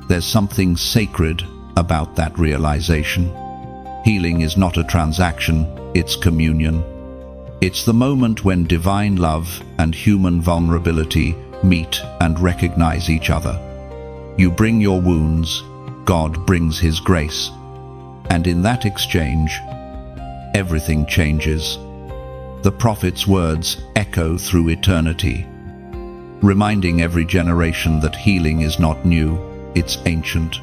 There's something sacred about that realization. Healing is not a transaction, it's communion. It's the moment when divine love and human vulnerability meet and recognize each other. You bring your wounds, God brings His grace. And in that exchange, everything changes. The prophet's words echo through eternity, reminding every generation that healing is not new, it's ancient.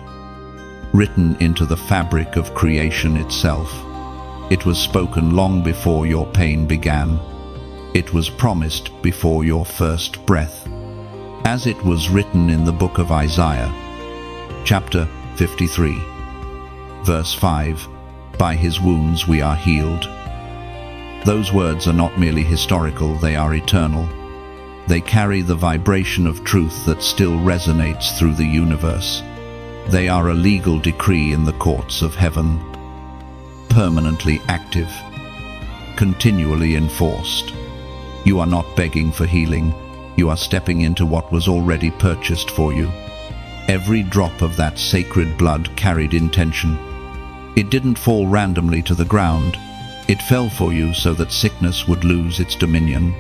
Written into the fabric of creation itself. It was spoken long before your pain began. It was promised before your first breath. As it was written in the book of Isaiah, chapter 53, verse 5, "By His wounds we are healed." Those words are not merely historical, they are eternal. They carry the vibration of truth that still resonates through the universe. They are a legal decree in the courts of heaven, permanently active, continually enforced. You are not begging for healing, you are stepping into what was already purchased for you. Every drop of that sacred blood carried intention. It didn't fall randomly to the ground. It fell for you so that sickness would lose its dominion,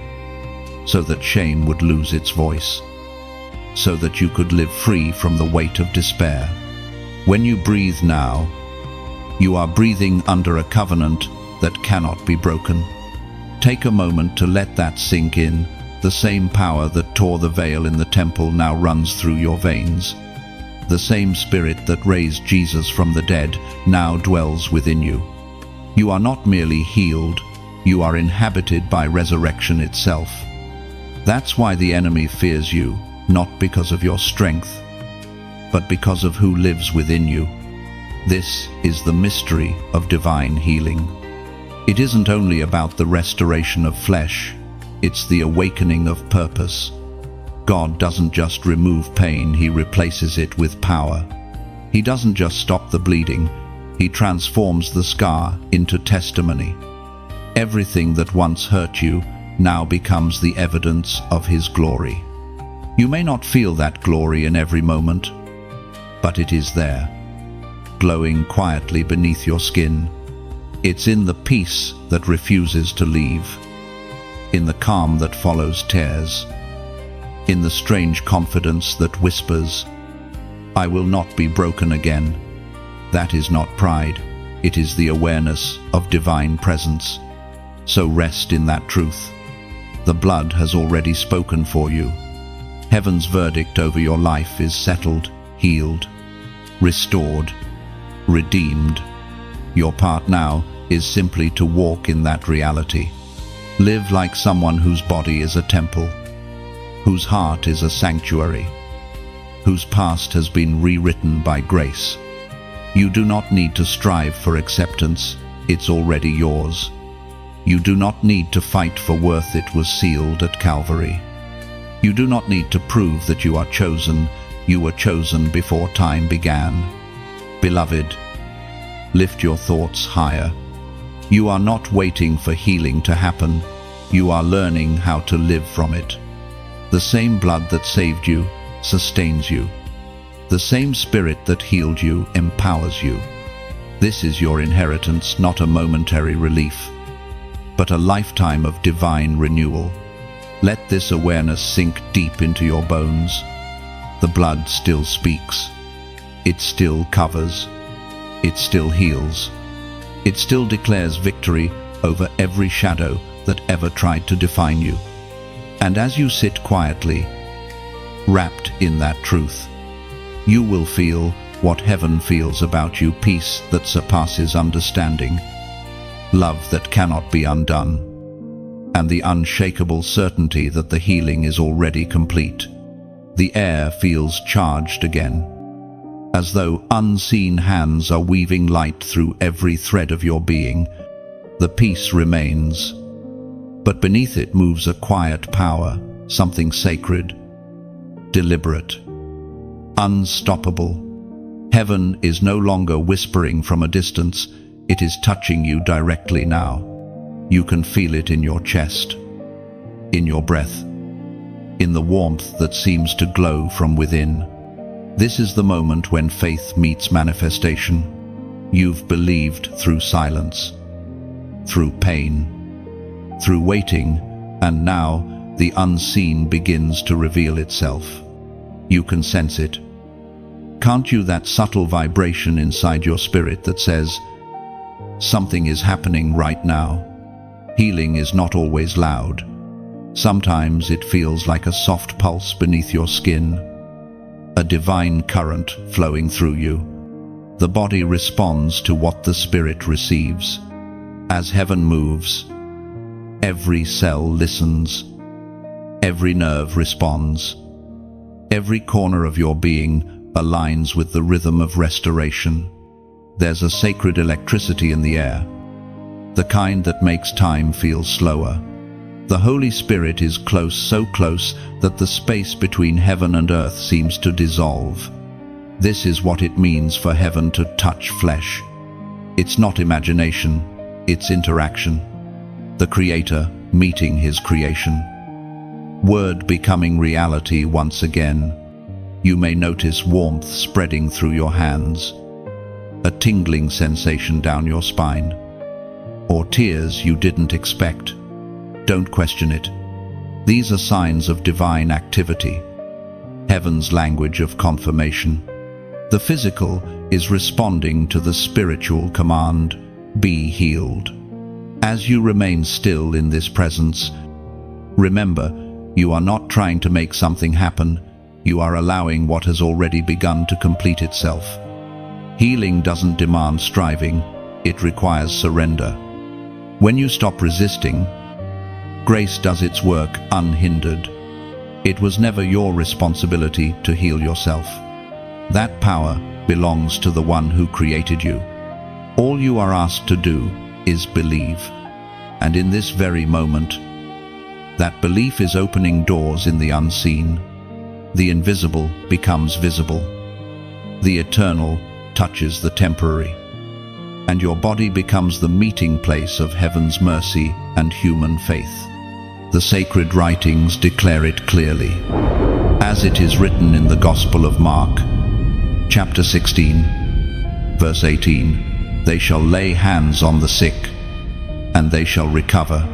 so that shame would lose its voice, so that you could live free from the weight of despair. When you breathe now, you are breathing under a covenant that cannot be broken. Take a moment to let that sink in. The same power that tore the veil in the temple now runs through your veins. The same Spirit that raised Jesus from the dead now dwells within you. You are not merely healed, you are inhabited by resurrection itself. That's why the enemy fears you, not because of your strength, but because of who lives within you. This is the mystery of divine healing. It isn't only about the restoration of flesh, it's the awakening of purpose. God doesn't just remove pain, He replaces it with power. He doesn't just stop the bleeding, He transforms the scar into testimony. Everything that once hurt you now becomes the evidence of His glory. You may not feel that glory in every moment, but it is there, glowing quietly beneath your skin. It's in the peace that refuses to leave, in the calm that follows tears, in the strange confidence that whispers, "I will not be broken again." That is not pride, it is the awareness of divine presence. So rest in that truth. The blood has already spoken for you. Heaven's verdict over your life is settled, healed, restored, redeemed. Your part now is simply to walk in that reality. Live like someone whose body is a temple, whose heart is a sanctuary, whose past has been rewritten by grace. You do not need to strive for acceptance, it's already yours. You do not need to fight for worth, it was sealed at Calvary. You do not need to prove that you are chosen, you were chosen before time began. Beloved, lift your thoughts higher. You are not waiting for healing to happen, you are learning how to live from it. The same blood that saved you sustains you. The same Spirit that healed you empowers you. This is your inheritance, not a momentary relief, but a lifetime of divine renewal. Let this awareness sink deep into your bones. The blood still speaks. It still covers. It still heals. It still declares victory over every shadow that ever tried to define you. And as you sit quietly, wrapped in that truth, you will feel what heaven feels about you, peace that surpasses understanding, love that cannot be undone, and the unshakable certainty that the healing is already complete. The air feels charged again. as though unseen hands are weaving light through every thread of your being. The peace remains, but beneath it moves a quiet power, something sacred, deliberate, unstoppable. Heaven is no longer whispering from a distance, it is touching you directly now. You can feel it in your chest, in your breath, in the warmth that seems to glow from within. This is the moment when faith meets manifestation. You've believed through silence, through pain, through waiting, and now the unseen begins to reveal itself. You can sense it. Can't you? That subtle vibration inside your spirit that says, something is happening right now. Healing is not always loud. Sometimes it feels like a soft pulse beneath your skin, a divine current flowing through you. The body responds to what the spirit receives. As heaven moves, every cell listens, every nerve responds, every corner of your being aligns with the rhythm of restoration. There's a sacred electricity in the air, the kind that makes time feel slower. The Holy Spirit is close, so close that the space between heaven and earth seems to dissolve. This is what it means for heaven to touch flesh. It's not imagination, it's interaction. The Creator meeting His creation. Word becoming reality once again. You may notice warmth spreading through your hands, a tingling sensation down your spine, or tears you didn't expect. Don't question it. These are signs of divine activity, heaven's language of confirmation. The physical is responding to the spiritual command, be healed. As you remain still in this presence, remember, you are not trying to make something happen. You are allowing what has already begun to complete itself. Healing doesn't demand striving, it requires surrender. When you stop resisting, grace does its work unhindered. It was never your responsibility to heal yourself. That power belongs to the one who created you. All you are asked to do is believe. And in this very moment, that belief is opening doors in the unseen. The invisible becomes visible. The eternal touches the temporary. And your body becomes the meeting place of heaven's mercy and human faith. The sacred writings declare it clearly. As it is written in the Gospel of Mark, chapter 16, verse 18, they shall lay hands on the sick, and they shall recover.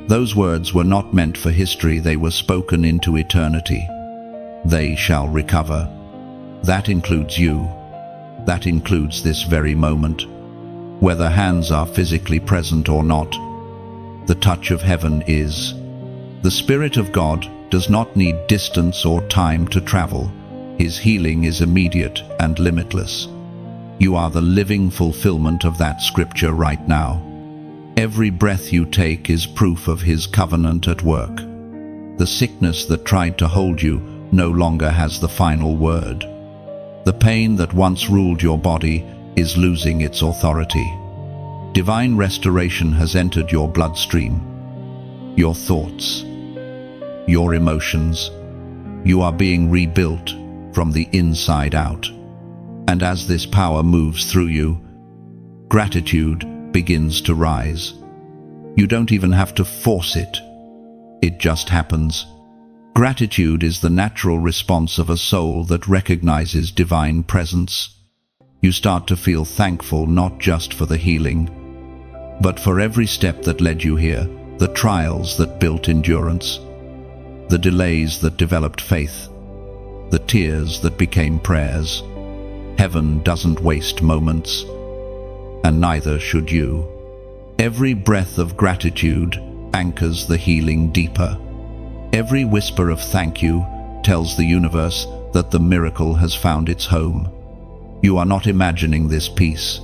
Those words were not meant for history, they were spoken into eternity. They shall recover. That includes you. That includes this very moment. Whether hands are physically present or not, the touch of heaven is. The Spirit of God does not need distance or time to travel. His healing is immediate and limitless. You are the living fulfillment of that scripture right now. Every breath you take is proof of His covenant at work. The sickness that tried to hold you no longer has the final word. The pain that once ruled your body is losing its authority. Divine restoration has entered your bloodstream, your thoughts, your emotions. You are being rebuilt from the inside out. And as this power moves through you, gratitude begins to rise. You don't even have to force it. It just happens. Gratitude is the natural response of a soul that recognizes divine presence. You start to feel thankful not just for the healing, but for every step that led you here, the trials that built endurance, the delays that developed faith, the tears that became prayers. Heaven doesn't waste moments, and neither should you. Every breath of gratitude anchors the healing deeper. Every whisper of thank you tells the universe that the miracle has found its home. You are not imagining this peace.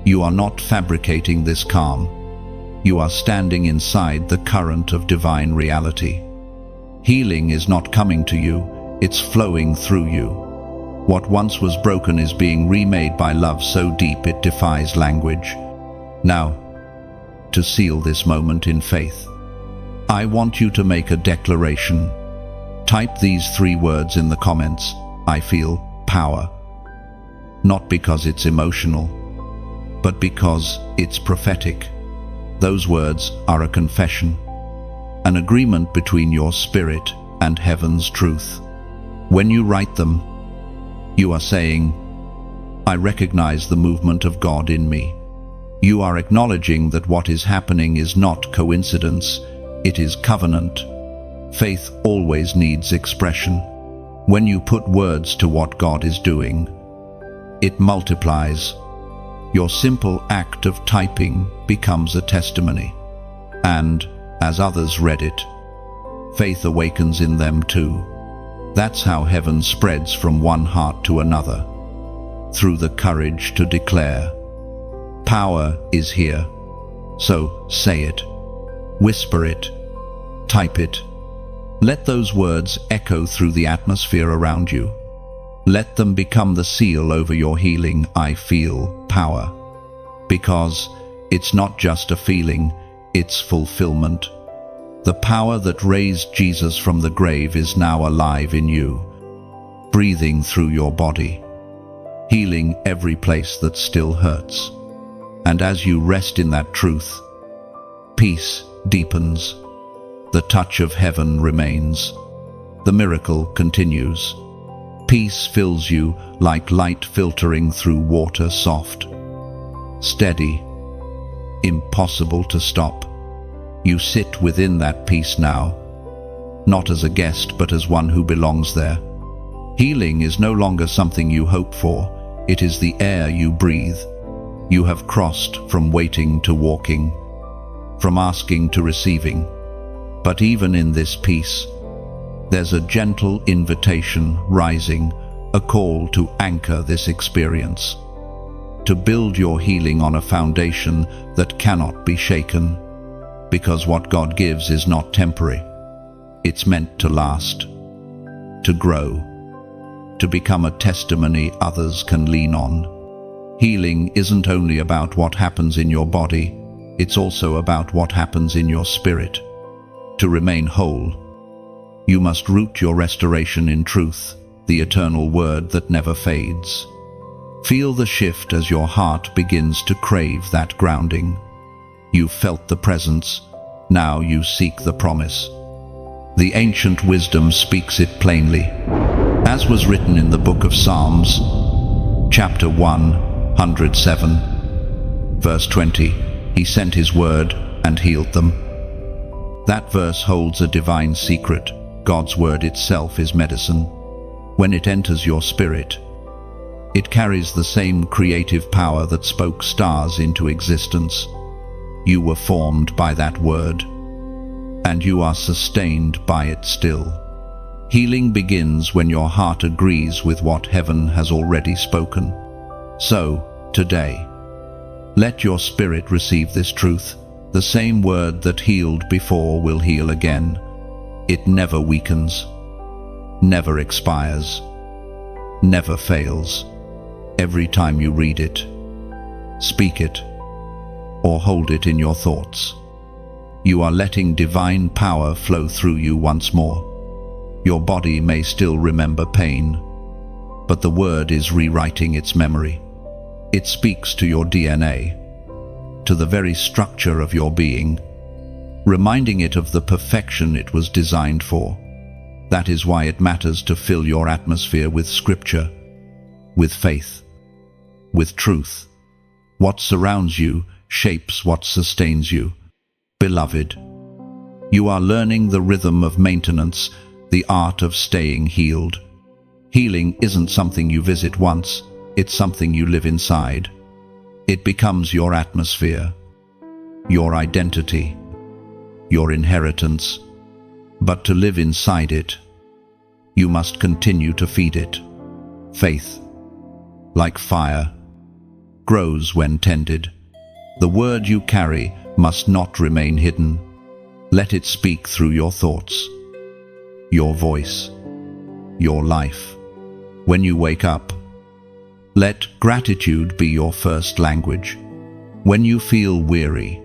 You are not fabricating this calm. You are standing inside the current of divine reality. Healing is not coming to you, it's flowing through you. What once was broken is being remade by love so deep it defies language. Now, to seal this moment in faith, I want you to make a declaration. Type these 3 words in the comments. I feel power. Not because it's emotional, but because it's prophetic. Those words are a confession, an agreement between your spirit and heaven's truth. When you write them, you are saying, I recognize the movement of God in me. You are acknowledging that what is happening is not coincidence, it is covenant. Faith always needs expression. When you put words to what God is doing, it multiplies. Your simple act of typing becomes a testimony. And, as others read it, faith awakens in them too. That's how heaven spreads from one heart to another, through the courage to declare. Power is here. So say it, whisper it, type it. Let those words echo through the atmosphere around you. Let them become the seal over your healing. I feel power. Because it's not just a feeling, it's fulfillment. The power that raised Jesus from the grave is now alive in you, breathing through your body, healing every place that still hurts. And as you rest in that truth, peace deepens. The touch of heaven remains. The miracle continues. Peace fills you like light filtering through water, soft, steady, impossible to stop. You sit within that peace now, not as a guest but as one who belongs there. Healing is no longer something you hope for, it is the air you breathe. You have crossed from waiting to walking, from asking to receiving. But even in this peace, there's a gentle invitation rising, a call to anchor this experience, to build your healing on a foundation that cannot be shaken. Because what God gives is not temporary. It's meant to last, to grow, to become a testimony others can lean on. Healing isn't only about what happens in your body, it's also about what happens in your spirit. To remain whole, you must root your restoration in truth, the eternal word that never fades. Feel the shift as your heart begins to crave that grounding. You felt the presence, now you seek the promise. The ancient wisdom speaks it plainly. As was written in the book of Psalms, chapter 107, verse 20, He sent His word and healed them. That verse holds a divine secret. God's word itself is medicine. When it enters your spirit, it carries the same creative power that spoke stars into existence. You were formed by that word, and you are sustained by it still. Healing begins when your heart agrees with what heaven has already spoken. So, today, let your spirit receive this truth. The same word that healed before will heal again. It never weakens, never expires, never fails. Every time you read it, speak it, or hold it in your thoughts, you are letting divine power flow through you once more. Your body may still remember pain, but the word is rewriting its memory. It speaks to your DNA, to the very structure of your being, reminding it of the perfection it was designed for. That is why it matters to fill your atmosphere with scripture, with faith, with truth. What surrounds you shapes what sustains you. Beloved, you are learning the rhythm of maintenance, the art of staying healed. Healing isn't something you visit once, it's something you live inside. It becomes your atmosphere, your identity, your inheritance. But to live inside it, you must continue to feed it. Faith, like fire, grows when tended. The word you carry must not remain hidden. Let it speak through your thoughts, your voice, your life. When you wake up, let gratitude be your first language. When you feel weary,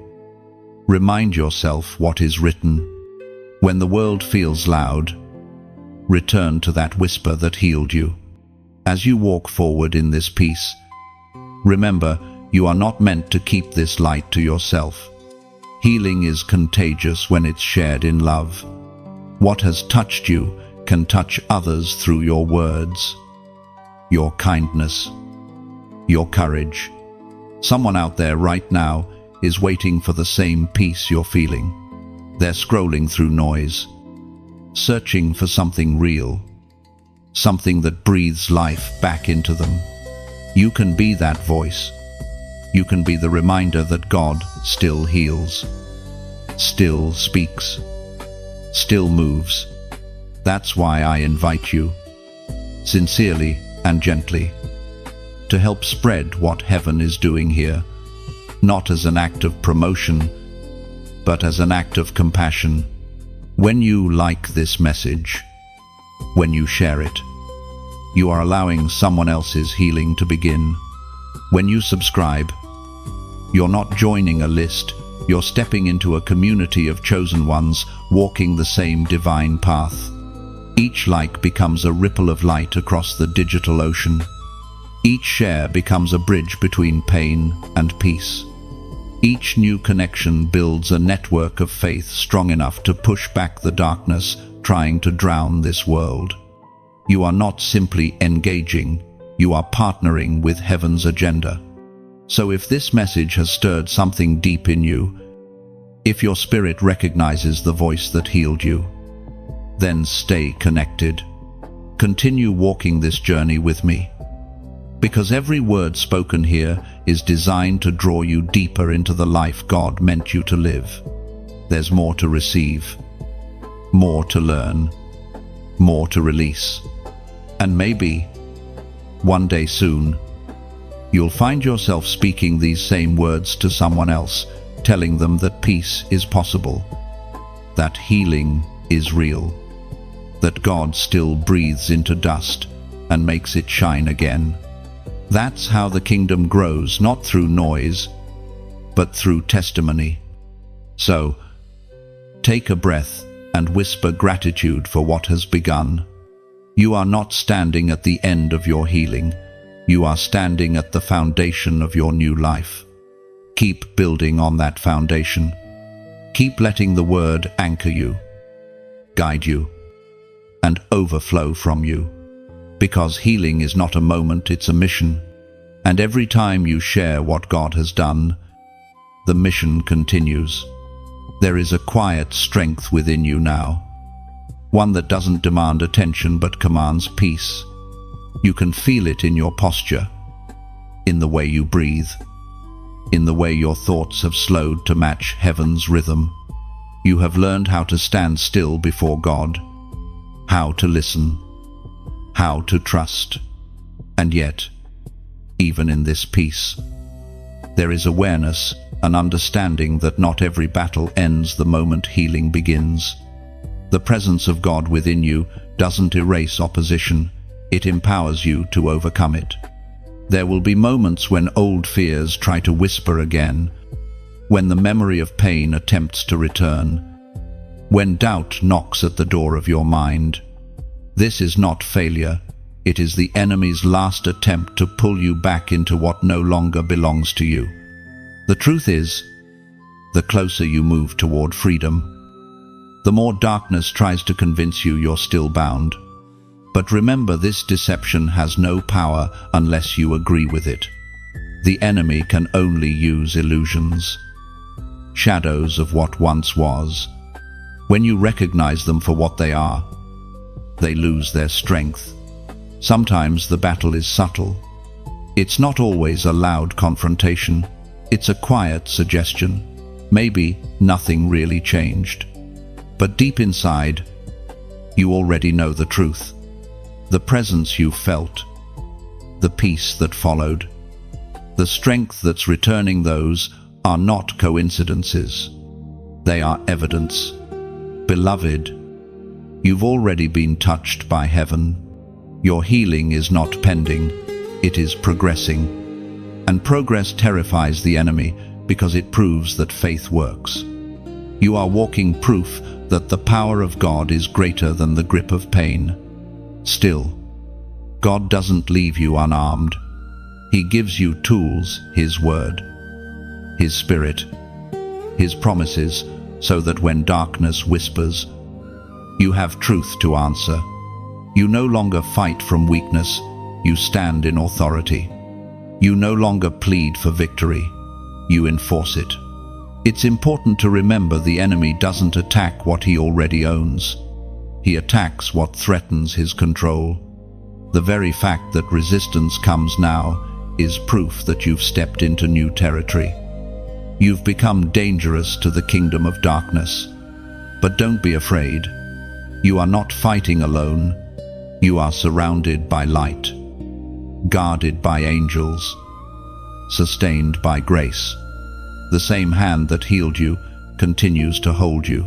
remind yourself what is written. When the world feels loud, return to that whisper that healed you. As you walk forward in this peace, remember, you are not meant to keep this light to yourself. Healing is contagious when it's shared in love. What has touched you can touch others through your words, your kindness, your courage. Someone out there right now is waiting for the same peace you're feeling. They're scrolling through noise, searching for something real, something that breathes life back into them. You can be that voice. You can be the reminder that God still heals, still speaks, still moves. That's why I invite you, sincerely and gently, to help spread what heaven is doing here, not as an act of promotion, but as an act of compassion. When you like this message, when you share it, you are allowing someone else's healing to begin. When you subscribe, you're not joining a list, you're stepping into a community of chosen ones walking the same divine path. Each like becomes a ripple of light across the digital ocean. Each share becomes a bridge between pain and peace. Each new connection builds a network of faith strong enough to push back the darkness trying to drown this world. You are not simply engaging, you are partnering with heaven's agenda. So if this message has stirred something deep in you, if your spirit recognizes the voice that healed you, then stay connected. Continue walking this journey with me, because every word spoken here is designed to draw you deeper into the life God meant you to live. There's more to receive, more to learn, more to release. And maybe, one day soon, you'll find yourself speaking these same words to someone else, telling them that peace is possible, that healing is real, that God still breathes into dust and makes it shine again. That's how the kingdom grows, not through noise, but through testimony. So, take a breath and whisper gratitude for what has begun. You are not standing at the end of your healing. You are standing at the foundation of your new life. Keep building on that foundation. Keep letting the word anchor you, guide you, and overflow from you. Because healing is not a moment, it's a mission. And every time you share what God has done, the mission continues. There is a quiet strength within you now, one that doesn't demand attention but commands peace. You can feel it in your posture, in the way you breathe, in the way your thoughts have slowed to match heaven's rhythm. You have learned how to stand still before God, how to listen, how to trust. And yet, even in this peace, there is awareness, an understanding that not every battle ends the moment healing begins. The presence of God within you doesn't erase opposition, it empowers you to overcome it. There will be moments when old fears try to whisper again, when the memory of pain attempts to return, when doubt knocks at the door of your mind. This is not failure, it is the enemy's last attempt to pull you back into what no longer belongs to you. The truth is, the closer you move toward freedom, the more darkness tries to convince you you're still bound. But remember, this deception has no power unless you agree with it. The enemy can only use illusions, shadows of what once was. When you recognize them for what they are, they lose their strength. Sometimes the battle is subtle. It's not always a loud confrontation. It's a quiet suggestion. Maybe nothing really changed. But deep inside, you already know the truth. The presence you felt, the peace that followed, the strength that's returning, those are not coincidences. They are evidence. Beloved, you've already been touched by heaven. Your healing is not pending, it is progressing. And progress terrifies the enemy because it proves that faith works. You are walking proof that the power of God is greater than the grip of pain. Still, God doesn't leave you unarmed. He gives you tools, His Word, His Spirit, His promises, so that when darkness whispers, you have truth to answer. You no longer fight from weakness, you stand in authority. You no longer plead for victory, you enforce it. It's important to remember the enemy doesn't attack what he already owns. He attacks what threatens his control. The very fact that resistance comes now is proof that you've stepped into new territory. You've become dangerous to the kingdom of darkness. But don't be afraid. You are not fighting alone. You are surrounded by light, guarded by angels, sustained by grace. The same hand that healed you continues to hold you.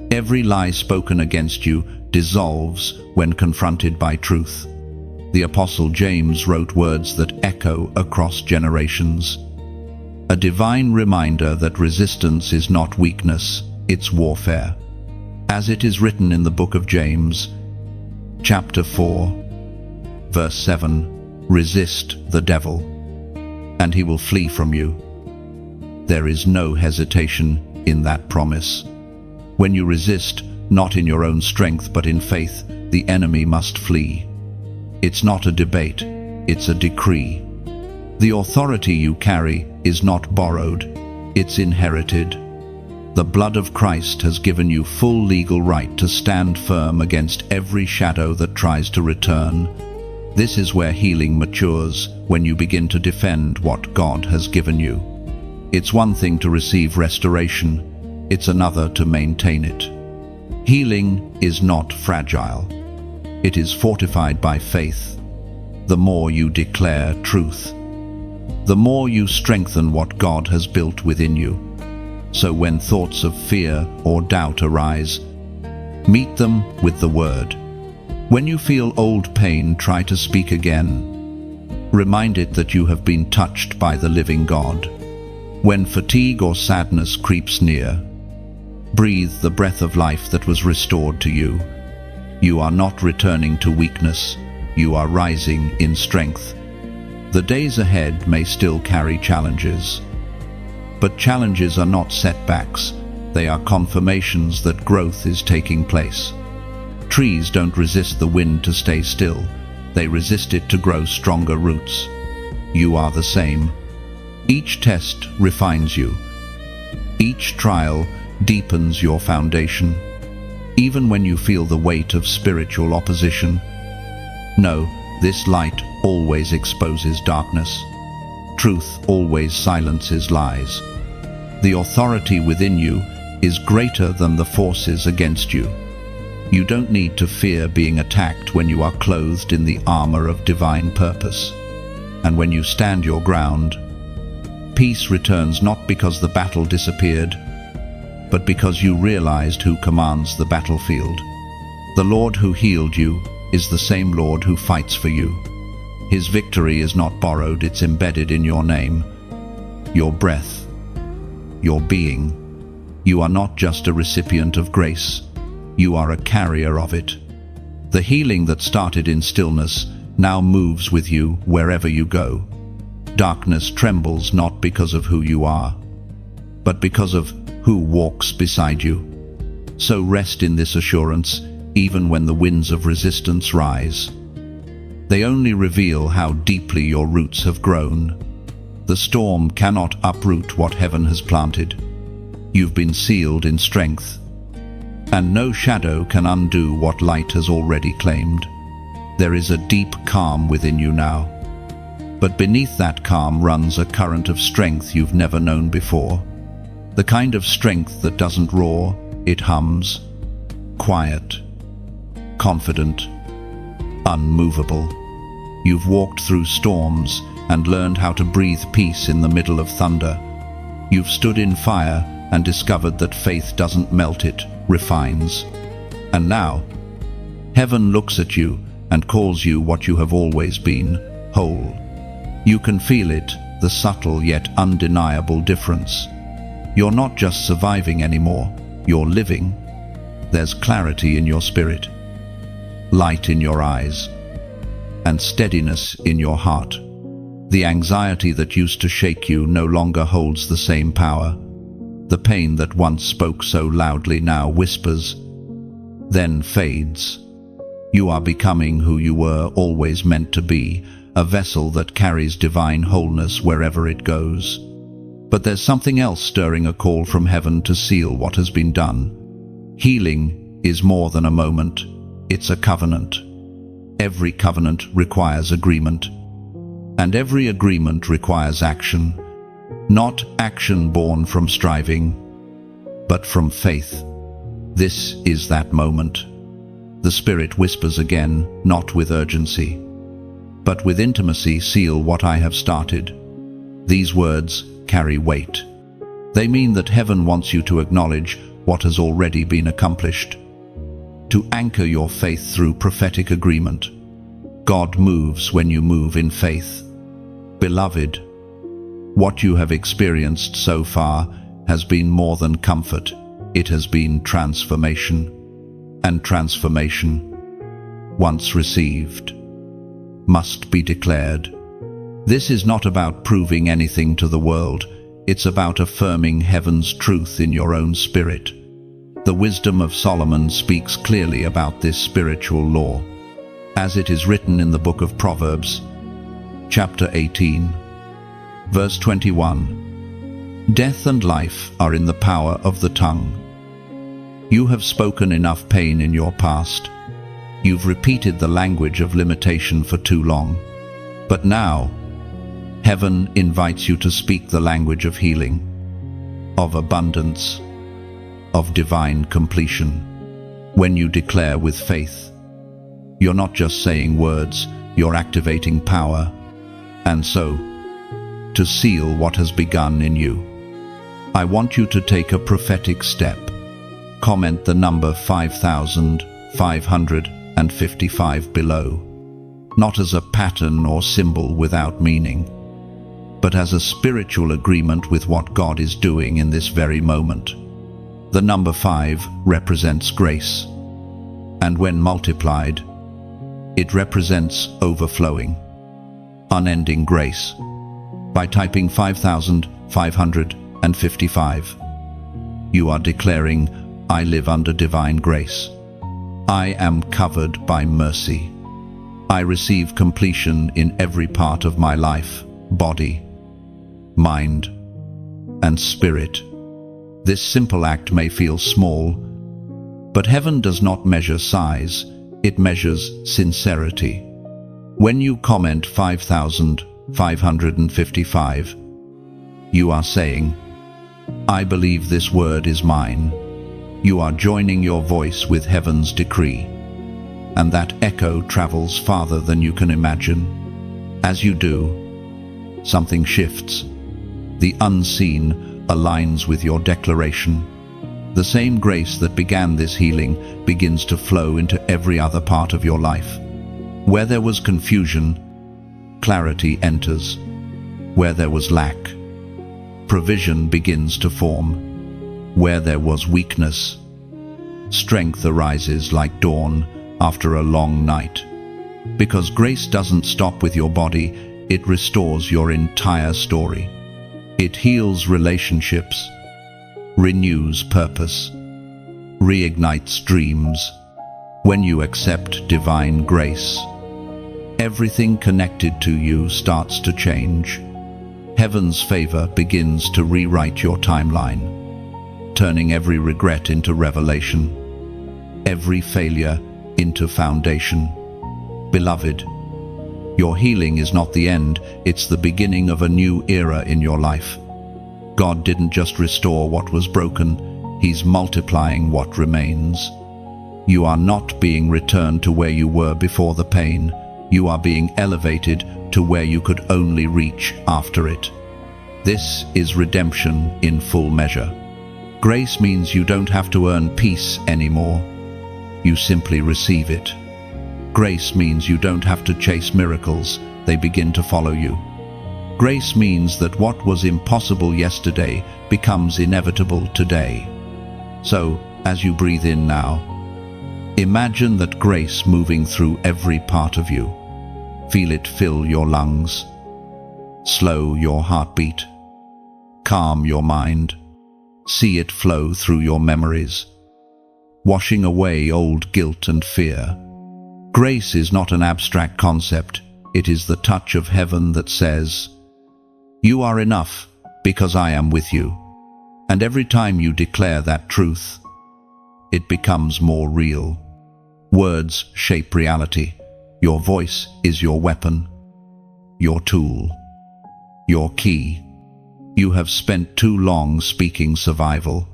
Every lie spoken against you dissolves when confronted by truth. The Apostle James wrote words that echo across generations. A divine reminder that resistance is not weakness, it's warfare. As it is written in the book of James, chapter 4, verse 7, resist the devil, and he will flee from you. There is no hesitation in that promise. When you resist, not in your own strength but in faith, the enemy must flee. It's not a debate, it's a decree. The authority you carry is not borrowed, it's inherited. The blood of Christ has given you full legal right to stand firm against every shadow that tries to return. This is where healing matures, when you begin to defend what God has given you. It's one thing to receive restoration, it's another to maintain it. Healing is not fragile. It is fortified by faith. The more you declare truth, the more you strengthen what God has built within you. So when thoughts of fear or doubt arise, meet them with the Word. When you feel old pain, try to speak again. Remind it that you have been touched by the living God. When fatigue or sadness creeps near, breathe the breath of life that was restored to you. You are not returning to weakness, you are rising in strength. The days ahead may still carry challenges, but challenges are not setbacks, they are confirmations that growth is taking place. Trees don't resist the wind to stay still, they resist it to grow stronger roots. You are the same. Each test refines you. Each trial deepens your foundation. Even when you feel the weight of spiritual opposition, know this light always exposes darkness. Truth always silences lies. The authority within you is greater than the forces against you. You don't need to fear being attacked when you are clothed in the armor of divine purpose. And when you stand your ground, peace returns not because the battle disappeared, but because you realized who commands the battlefield. The Lord who healed you is the same Lord who fights for you. His victory is not borrowed, it's embedded in your name, your breath, your being. You are not just a recipient of grace, you are a carrier of it. The healing that started in stillness now moves with you wherever you go. Darkness trembles not because of who you are, but because of who walks beside you. So rest in this assurance, even when the winds of resistance rise. They only reveal how deeply your roots have grown. The storm cannot uproot what heaven has planted. You've been sealed in strength, and no shadow can undo what light has already claimed. There is a deep calm within you now, but beneath that calm runs a current of strength you've never known before. The kind of strength that doesn't roar, it hums, quiet, confident, unmovable. You've walked through storms and learned how to breathe peace in the middle of thunder. You've stood in fire and discovered that faith doesn't melt, it refines. And now, heaven looks at you and calls you what you have always been, whole. You can feel it, the subtle yet undeniable difference. You're not just surviving anymore, you're living. There's clarity in your spirit, light in your eyes, and steadiness in your heart. The anxiety that used to shake you no longer holds the same power. The pain that once spoke so loudly now whispers, then fades. You are becoming who you were always meant to be, a vessel that carries divine wholeness wherever it goes. But there's something else stirring, a call from heaven to seal what has been done. Healing is more than a moment, it's a covenant. Every covenant requires agreement, and every agreement requires action. Not action born from striving, but from faith. This is that moment. The Spirit whispers again, not with urgency, but with intimacy, seal what I have started. These words carry weight. They mean that heaven wants you to acknowledge what has already been accomplished, to anchor your faith through prophetic agreement. God moves when you move in faith. Beloved, what you have experienced so far has been more than comfort. It has been transformation. And transformation, once received, must be declared. This is not about proving anything to the world. It's about affirming heaven's truth in your own spirit. The wisdom of Solomon speaks clearly about this spiritual law, as it is written in the book of Proverbs, chapter 18, verse 21. Death and life are in the power of the tongue. You have spoken enough pain in your past. You've repeated the language of limitation for too long. But now, heaven invites you to speak the language of healing, of abundance, of divine completion. When you declare with faith, you're not just saying words, you're activating power. And so, to seal what has begun in you, I want you to take a prophetic step. Comment the number 5,555 below, not as a pattern or symbol without meaning, but as a spiritual agreement with what God is doing in this very moment. The number 5 represents grace, and when multiplied, it represents overflowing, unending grace. By typing 5,555, you are declaring, I live under divine grace. I am covered by mercy. I receive completion in every part of my life, body, mind, and spirit. This simple act may feel small, but heaven does not measure size, it measures sincerity. When you comment 5,555, you are saying, I believe this word is mine. You are joining your voice with heaven's decree, and that echo travels farther than you can imagine. As you do, something shifts. The unseen aligns with your declaration. The same grace that began this healing begins to flow into every other part of your life. Where there was confusion, clarity enters. Where there was lack, provision begins to form. Where there was weakness, strength arises like dawn after a long night. Because grace doesn't stop with your body, it restores your entire story. It heals relationships, renews purpose, reignites dreams. When you accept divine grace, everything connected to you starts to change. Heaven's favor begins to rewrite your timeline, turning every regret into revelation, every failure into foundation. Beloved, your healing is not the end, it's the beginning of a new era in your life. God didn't just restore what was broken, He's multiplying what remains. You are not being returned to where you were before the pain, you are being elevated to where you could only reach after it. This is redemption in full measure. Grace means you don't have to earn peace anymore. You simply receive it. Grace means you don't have to chase miracles, they begin to follow you. Grace means that what was impossible yesterday becomes inevitable today. So, as you breathe in now, imagine that grace moving through every part of you. Feel it fill your lungs, slow your heartbeat, calm your mind. See it flow through your memories, washing away old guilt and fear. Grace is not an abstract concept, it is the touch of heaven that says, "You are enough because I am with you." And every time you declare that truth, it becomes more real. Words shape reality. Your voice is your weapon, your tool, your key. You have spent too long speaking survival.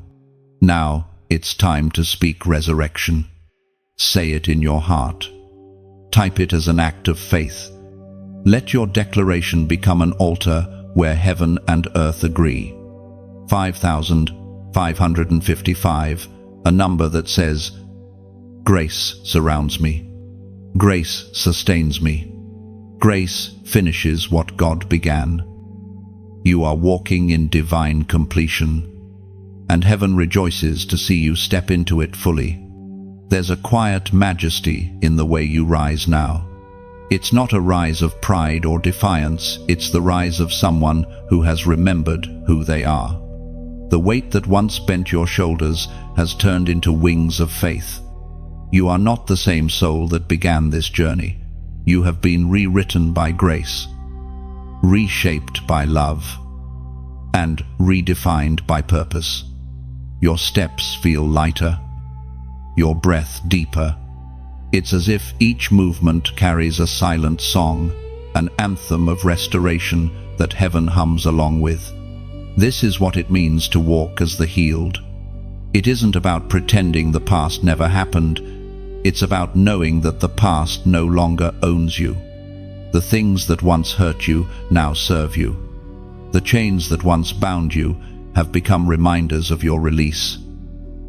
Now it's time to speak resurrection. Say it in your heart. Type it as an act of faith. Let your declaration become an altar where heaven and earth agree. 5,555, a number that says, grace surrounds me. Grace sustains me. Grace finishes what God began. You are walking in divine completion, and heaven rejoices to see you step into it fully. There's a quiet majesty in the way you rise now. It's not a rise of pride or defiance, it's the rise of someone who has remembered who they are. The weight that once bent your shoulders has turned into wings of faith. You are not the same soul that began this journey. You have been rewritten by grace, reshaped by love, and redefined by purpose. Your steps feel lighter, your breath deeper. It's as if each movement carries a silent song, an anthem of restoration that heaven hums along with. This is what it means to walk as the healed. It isn't about pretending the past never happened. It's about knowing that the past no longer owns you. The things that once hurt you now serve you. The chains that once bound you have become reminders of your release.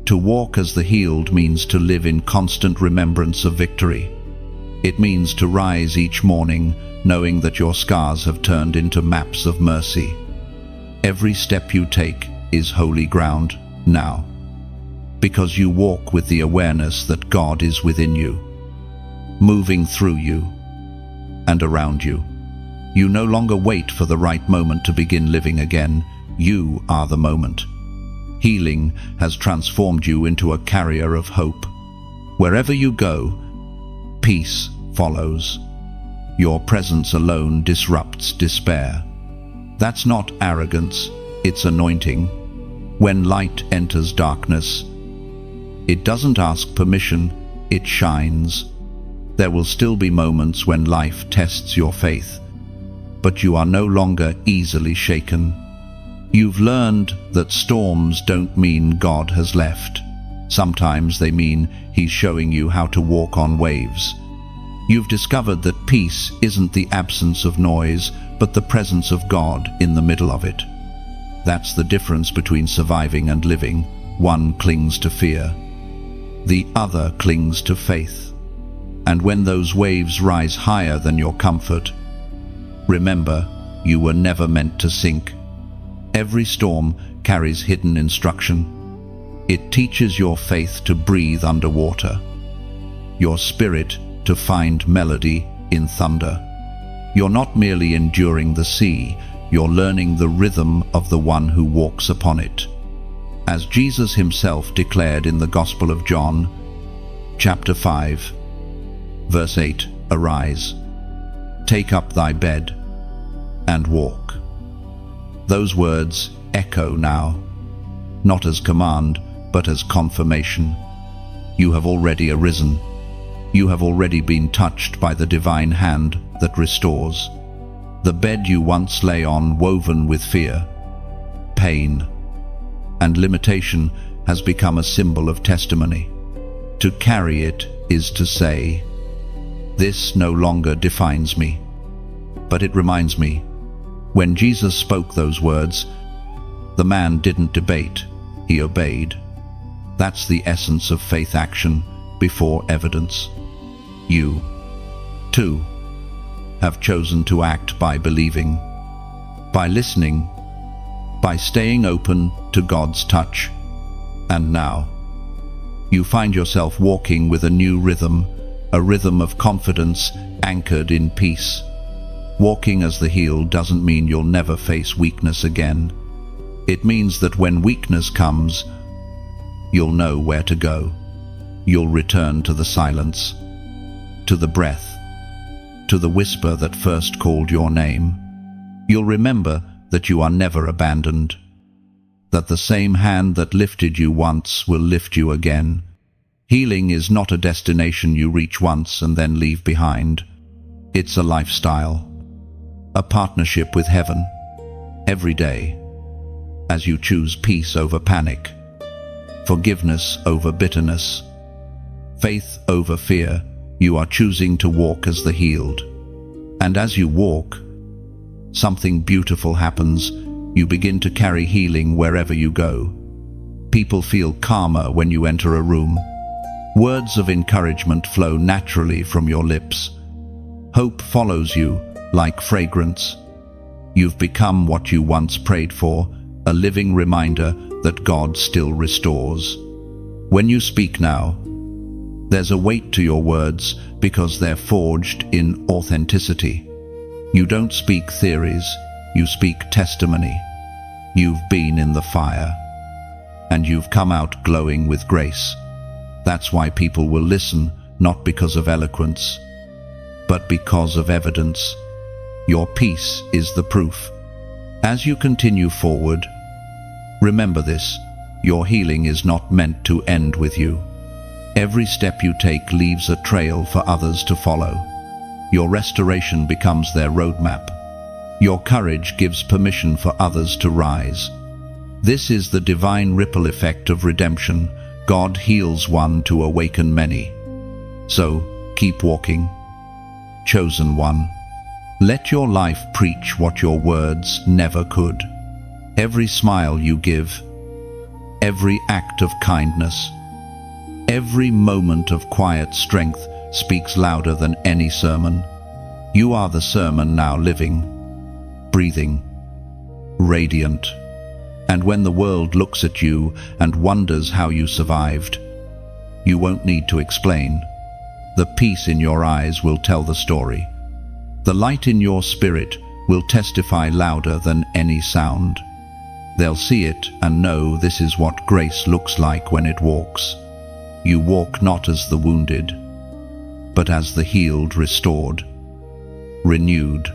To walk as the healed means to live in constant remembrance of victory. It means to rise each morning knowing that your scars have turned into maps of mercy. Every step you take is holy ground now, because you walk with the awareness that God is within you, moving through you and around you. You no longer wait for the right moment to begin living again. You are the moment. Healing has transformed you into a carrier of hope. Wherever you go, peace follows. Your presence alone disrupts despair. That's not arrogance, it's anointing. When light enters darkness, it doesn't ask permission, it shines. There will still be moments when life tests your faith, but you are no longer easily shaken. You've learned that storms don't mean God has left. Sometimes they mean He's showing you how to walk on waves. You've discovered that peace isn't the absence of noise, but the presence of God in the middle of it. That's the difference between surviving and living. One clings to fear, the other clings to faith. And when those waves rise higher than your comfort, remember, you were never meant to sink. Every storm carries hidden instruction. It teaches your faith to breathe underwater, your spirit to find melody in thunder. You're not merely enduring the sea, you're learning the rhythm of the one who walks upon it. As Jesus himself declared in the Gospel of John, chapter 5, verse 8, "Arise, take up thy bed, and walk." Those words echo now, not as command, but as confirmation. You have already arisen. You have already been touched by the divine hand that restores. The bed you once lay on, woven with fear, pain, and limitation, has become a symbol of testimony. To carry it is to say, "This no longer defines me, but it reminds me." When Jesus spoke those words, the man didn't debate, he obeyed. That's the essence of faith action before evidence. You 2. Have chosen to act by believing, by listening, by staying open to God's touch. And now, you find yourself walking with a new rhythm, a rhythm of confidence anchored in peace. Walking as the healed doesn't mean you'll never face weakness again. It means that when weakness comes, you'll know where to go. You'll return to the silence, to the breath, to the whisper that first called your name. You'll remember that you are never abandoned, that the same hand that lifted you once will lift you again. Healing is not a destination you reach once and then leave behind. It's a lifestyle, a partnership with heaven. Every day, as you choose peace over panic, forgiveness over bitterness, faith over fear, you are choosing to walk as the healed. And as you walk, something beautiful happens. You begin to carry healing wherever you go. People feel calmer when you enter a room. Words of encouragement flow naturally from your lips. Hope follows you like fragrance. You've become what you once prayed for, a living reminder that God still restores. When you speak now, there's a weight to your words because they're forged in authenticity. You don't speak theories, you speak testimony. You've been in the fire, and you've come out glowing with grace. That's why people will listen, not because of eloquence, but because of evidence. Your peace is the proof. As you continue forward, remember this: your healing is not meant to end with you. Every step you take leaves a trail for others to follow. Your restoration becomes their roadmap. Your courage gives permission for others to rise. This is the divine ripple effect of redemption. God heals one to awaken many. So, keep walking. Chosen one. Let your life preach what your words never could. Every smile you give, every act of kindness, every moment of quiet strength speaks louder than any sermon. You are the sermon now, living, breathing, radiant. And when the world looks at you and wonders how you survived, you won't need to explain. The peace in your eyes will tell the story. The light in your spirit will testify louder than any sound. They'll see it and know this is what grace looks like when it walks. You walk not as the wounded, but as the healed, restored, renewed,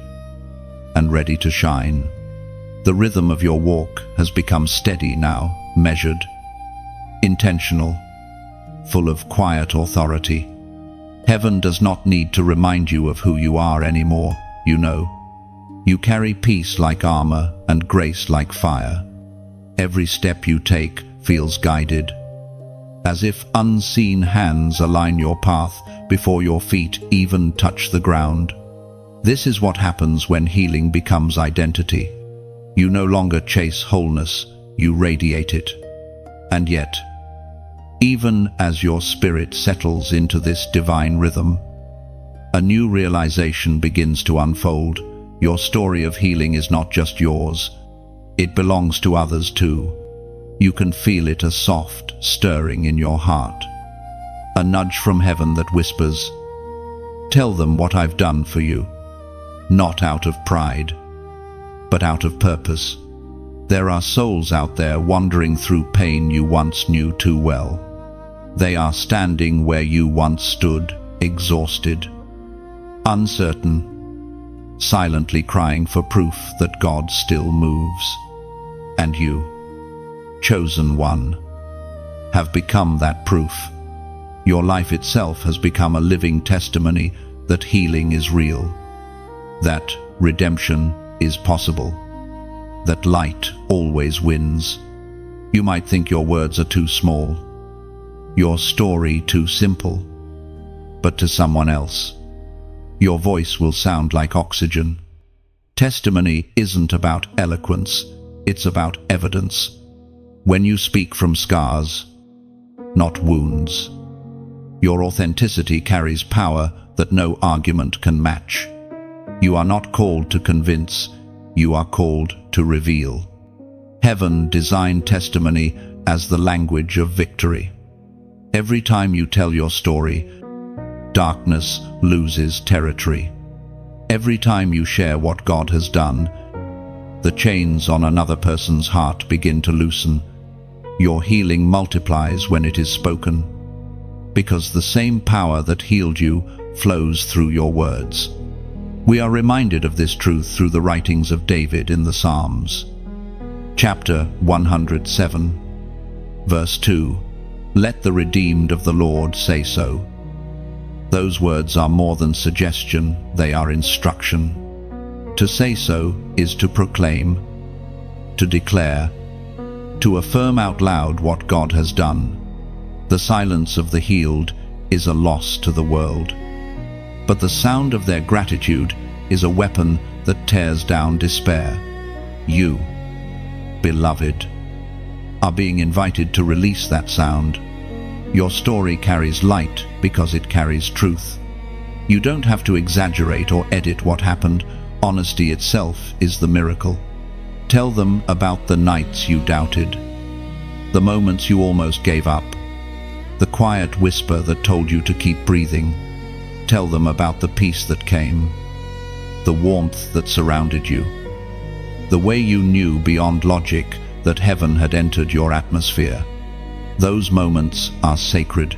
and ready to shine. The rhythm of your walk has become steady now, measured, intentional, full of quiet authority. Heaven does not need to remind you of who you are anymore. You know. You carry peace like armor and grace like fire. Every step you take feels guided, as if unseen hands align your path before your feet even touch the ground. This is what happens when healing becomes identity. You no longer chase wholeness, you radiate it. And yet, even as your spirit settles into this divine rhythm, a new realization begins to unfold. Your story of healing is not just yours, it belongs to others too. You can feel it, a soft stirring in your heart, a nudge from heaven that whispers, "Tell them what I've done for you," not out of pride, but out of purpose. There are souls out there wandering through pain you once knew too well. They are standing where you once stood, exhausted, uncertain, silently crying for proof that God still moves. And you, chosen one, have become that proof. Your life itself has become a living testimony that healing is real, that redemption is possible, that light always wins. You might think your words are too small, your story too simple, but to someone else, your voice will sound like oxygen. Testimony isn't about eloquence, it's about evidence. When you speak from scars, not wounds, your authenticity carries power that no argument can match. You are not called to convince, you are called to reveal. Heaven designed testimony as the language of victory. Every time you tell your story, darkness loses territory. Every time you share what God has done, the chains on another person's heart begin to loosen. Your healing multiplies when it is spoken, because the same power that healed you flows through your words. We are reminded of this truth through the writings of David in the Psalms. Chapter 107, verse 2. Let the redeemed of the Lord say so. Those words are more than suggestion, they are instruction. To say so is to proclaim, to declare, to affirm out loud what God has done. The silence of the healed is a loss to the world, but the sound of their gratitude is a weapon that tears down despair. You, beloved, are being invited to release that sound. Your story carries light because it carries truth. You don't have to exaggerate or edit what happened. Honesty itself is the miracle. Tell them about the nights you doubted, the moments you almost gave up, the quiet whisper that told you to keep breathing. Tell them about the peace that came, the warmth that surrounded you, the way you knew beyond logic that heaven had entered your atmosphere. Those moments are sacred.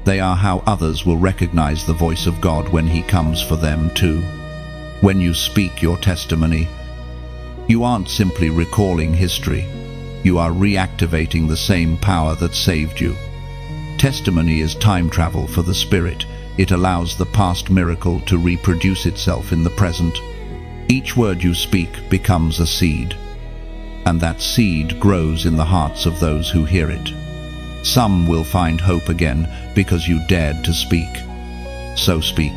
They are how others will recognize the voice of God when He comes for them too. When you speak your testimony, you aren't simply recalling history. You are reactivating the same power that saved you. Testimony is time travel for the spirit. It allows the past miracle to reproduce itself in the present. Each word you speak becomes a seed, and that seed grows in the hearts of those who hear it. Some will find hope again because you dared to speak. So speak,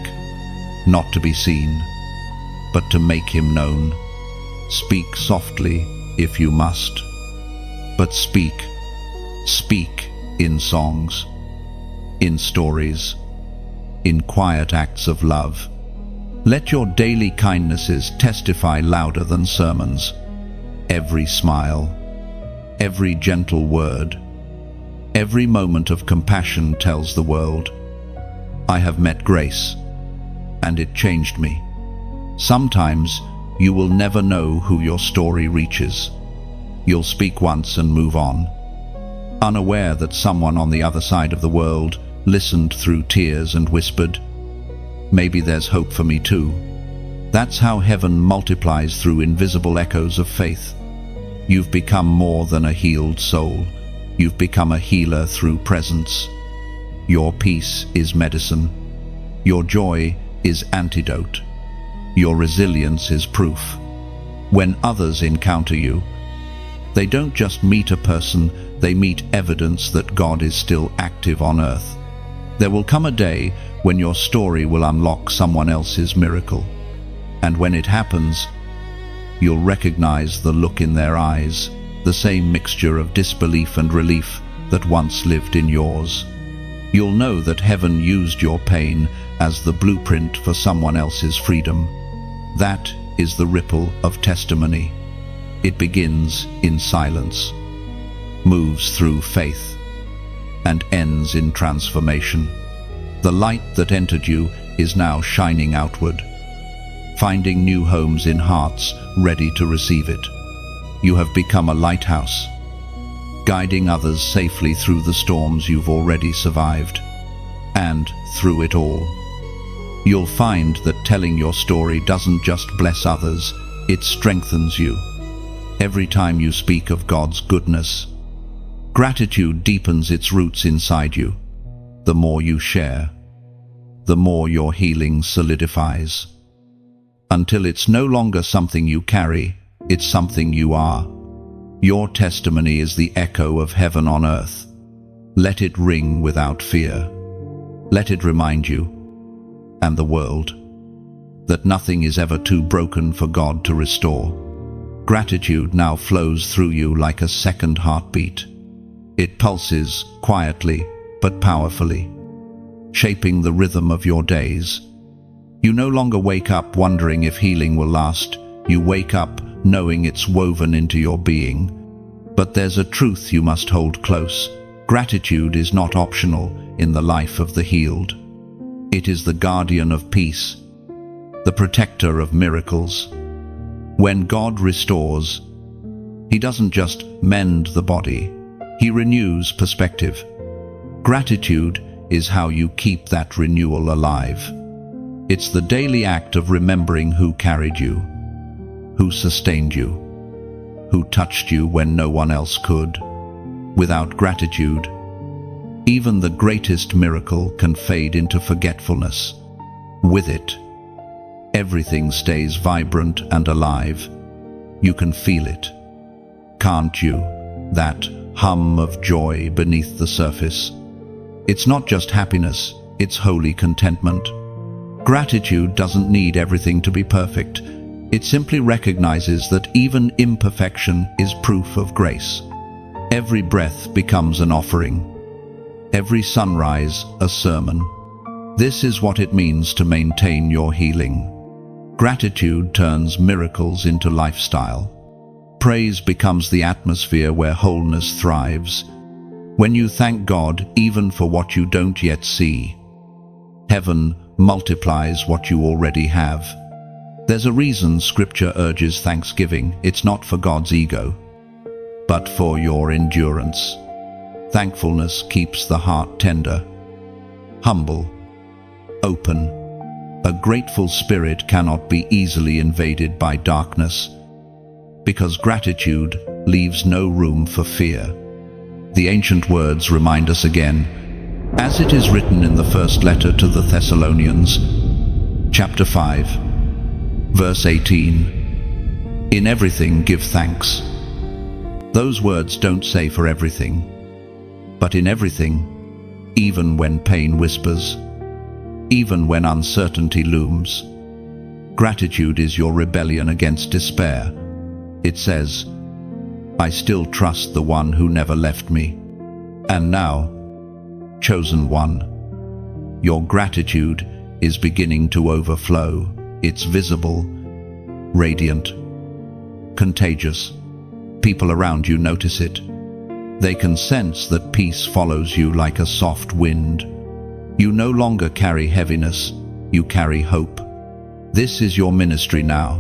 not to be seen, but to make Him known. Speak softly if you must, but speak in songs, in stories, in quiet acts of love. Let your daily kindnesses testify louder than sermons. Every smile, every gentle word, every moment of compassion tells the world, I have met grace, and it changed me. Sometimes you will never know who your story reaches. You'll speak once and move on, unaware that someone on the other side of the world listened through tears and whispered, maybe there's hope for me too. That's how heaven multiplies through invisible echoes of faith. You've become more than a healed soul. You've become a healer through presence. Your peace is medicine. Your joy is antidote. Your resilience is proof. When others encounter you, they don't just meet a person, they meet evidence that God is still active on earth. There will come a day when your story will unlock someone else's miracle. And when it happens, you'll recognize the look in their eyes, the same mixture of disbelief and relief that once lived in yours. You'll know that heaven used your pain as the blueprint for someone else's freedom. That is the ripple of testimony. It begins in silence, moves through faith, and ends in transformation. The light that entered you is now shining outward, finding new homes in hearts ready to receive it. You have become a lighthouse, guiding others safely through the storms you've already survived. And through it all, you'll find that telling your story doesn't just bless others, it strengthens you. Every time you speak of God's goodness, gratitude deepens its roots inside you. The more you share, the more your healing solidifies, until it's no longer something you carry, it's something you are. Your testimony is the echo of heaven on earth. Let it ring without fear. Let it remind you, and the world, that nothing is ever too broken for God to restore. Gratitude now flows through you like a second heartbeat. It pulses quietly but powerfully. shaping the rhythm of your days. You no longer wake up wondering if healing will last. You wake up knowing it's woven into your being. But there's a truth you must hold close. Gratitude is not optional in the life of the healed. It is the guardian of peace, the protector of miracles. When God restores, He doesn't just mend the body, He renews perspective. Gratitude is how you keep that renewal alive. It's the daily act of remembering who carried you, who sustained you, who touched you when no one else could. Without gratitude, even the greatest miracle can fade into forgetfulness. With it, everything stays vibrant and alive. You can feel it, can't you? That hum of joy beneath the surface. It's not just happiness, it's holy contentment. Gratitude doesn't need everything to be perfect. It simply recognizes that even imperfection is proof of grace. Every breath becomes an offering. Every sunrise a sermon. This is what it means to maintain your healing. Gratitude turns miracles into lifestyle. Praise becomes the atmosphere where wholeness thrives. When you thank God even for what you don't yet see, heaven multiplies what you already have. There's a reason Scripture urges thanksgiving. It's not for God's ego, but for your endurance. Thankfulness keeps the heart tender, humble, open. A grateful spirit cannot be easily invaded by darkness, because gratitude leaves no room for fear. The ancient words remind us again, as it is written in the first letter to the Thessalonians, chapter 5, verse 18, "In everything give thanks." Those words don't say for everything, but in everything, even when pain whispers, even when uncertainty looms. Gratitude is your rebellion against despair. It says, "I still trust the one who never left me." And now, chosen one, your gratitude is beginning to overflow. It's visible, radiant, contagious. People around you notice it. They can sense that peace follows you like a soft wind. You no longer carry heaviness, you carry hope. This is your ministry now,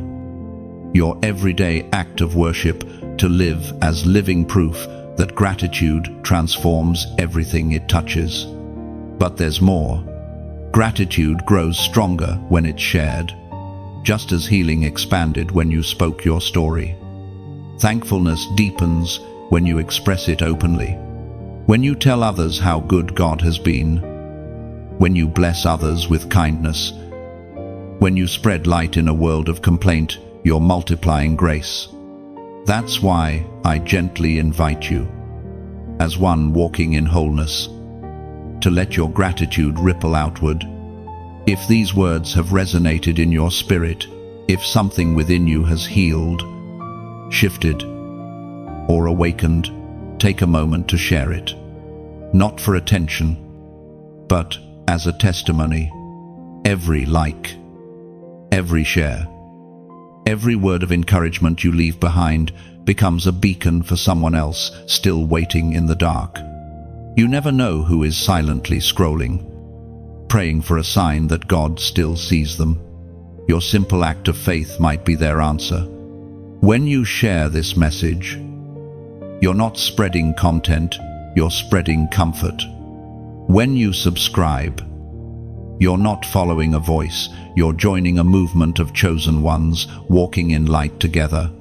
your everyday act of worship, to live as living proof that gratitude transforms everything it touches. But there's more. Gratitude grows stronger when it's shared, just as healing expanded when you spoke your story. Thankfulness deepens when you express it openly. When you tell others how good God has been, when you bless others with kindness, when you spread light in a world of complaint, you're multiplying grace. That's why I gently invite you, as one walking in wholeness, to let your gratitude ripple outward. If these words have resonated in your spirit, if something within you has healed, shifted, or awakened, take a moment to share it. Not for attention, but as a testimony. Every like, every share, every word of encouragement you leave behind becomes a beacon for someone else still waiting in the dark. You never know who is silently scrolling, praying for a sign that God still sees them. Your simple act of faith might be their answer. When you share this message, you're not spreading content, you're spreading comfort. When you subscribe, you're not following a voice, you're joining a movement of chosen ones walking in light together.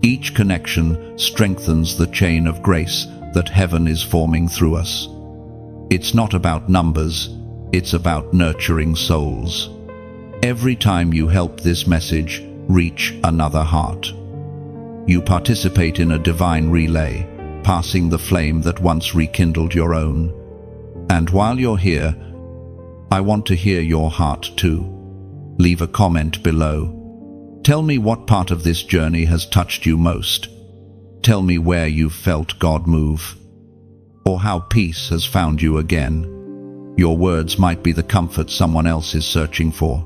Each connection strengthens the chain of grace that heaven is forming through us. It's not about numbers, it's about nurturing souls. Every time you help this message reach another heart, you participate in a divine relay, passing the flame that once rekindled your own. And while you're here, I want to hear your heart too. Leave a comment below. Tell me what part of this journey has touched you most. Tell me where you've felt God move, or how peace has found you again. Your words might be the comfort someone else is searching for.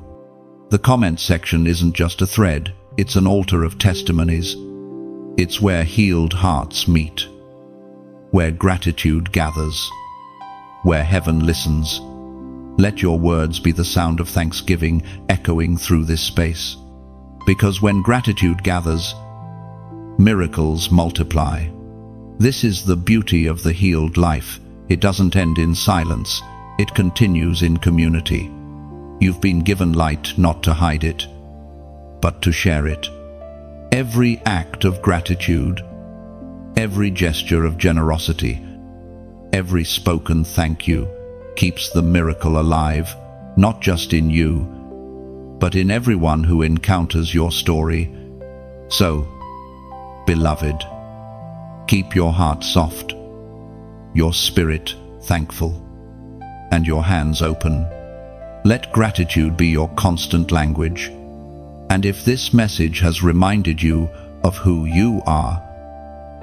The comment section isn't just a thread, it's an altar of testimonies. It's where healed hearts meet, where gratitude gathers, where heaven listens. Let your words be the sound of thanksgiving echoing through this space. Because when gratitude gathers, miracles multiply. This is the beauty of the healed life. It doesn't end in silence. It continues in community. You've been given light not to hide it, but to share it. Every act of gratitude, every gesture of generosity, every spoken thank you keeps the miracle alive, not just in you, but in everyone who encounters your story. So, beloved, keep your heart soft, your spirit thankful, and your hands open. Let gratitude be your constant language. And if this message has reminded you of who you are,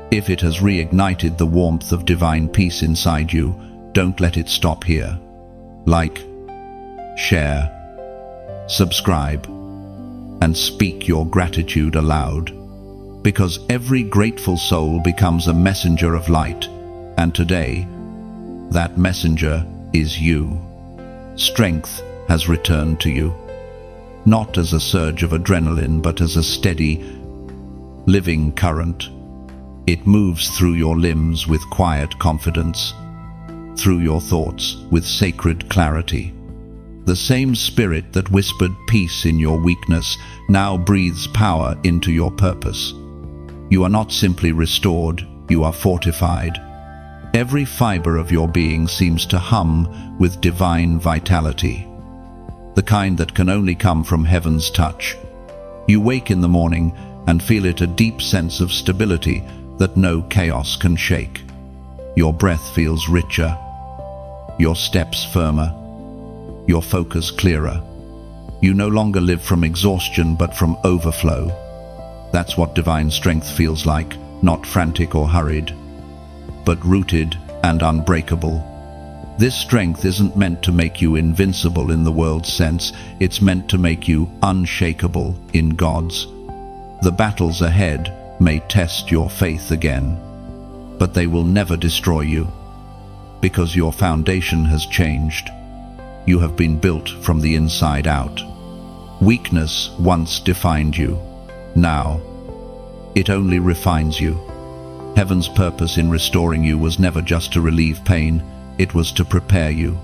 if it has reignited the warmth of divine peace inside you, don't let it stop here. Like, share, subscribe, and speak your gratitude aloud. Because every grateful soul becomes a messenger of light, and today, that messenger is you. Strength has returned to you, not as a surge of adrenaline, but as a steady, living current. It moves through your limbs with quiet confidence, through your thoughts with sacred clarity. The same spirit that whispered peace in your weakness now breathes power into your purpose. You are not simply restored, you are fortified. Every fiber of your being seems to hum with divine vitality, the kind that can only come from heaven's touch. You wake in the morning and feel it, a deep sense of stability that no chaos can shake. Your breath feels richer, your steps firmer, your focus clearer. You no longer live from exhaustion but from overflow. That's what divine strength feels like, not frantic or hurried, but rooted and unbreakable. This strength isn't meant to make you invincible in the world's sense, it's meant to make you unshakable in God's. The battles ahead may test your faith again, but they will never destroy you, because your foundation has changed. You have been built from the inside out. Weakness once defined you. Now, it only refines you. Heaven's purpose in restoring you was never just to relieve pain, it was to prepare you.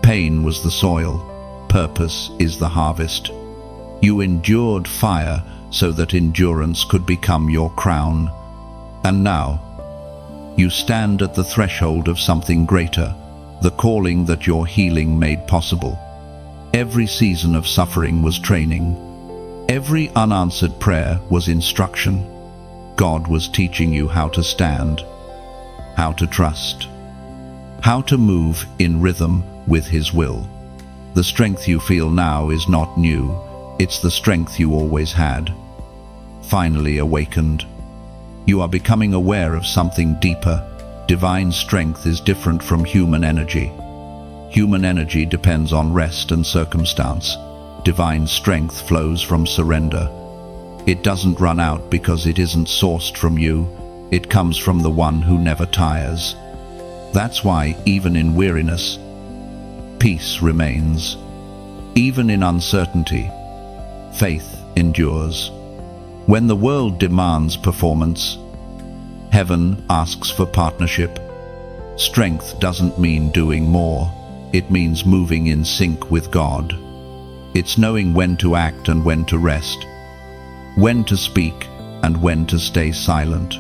Pain was the soil, purpose is the harvest. You endured fire so that endurance could become your crown. And now, you stand at the threshold of something greater, the calling that your healing made possible. Every season of suffering was training. Every unanswered prayer was instruction. God was teaching you how to stand, how to trust, how to move in rhythm with His will. The strength you feel now is not new, it's the strength you always had. Finally awakened. You are becoming aware of something deeper. Divine strength is different from human energy. Human energy depends on rest and circumstance. Divine strength flows from surrender. It doesn't run out because it isn't sourced from you. It comes from the one who never tires. That's why, even in weariness, peace remains. Even in uncertainty, faith endures. When the world demands performance, heaven asks for partnership. Strength doesn't mean doing more. It means moving in sync with God. It's knowing when to act and when to rest, when to speak and when to stay silent.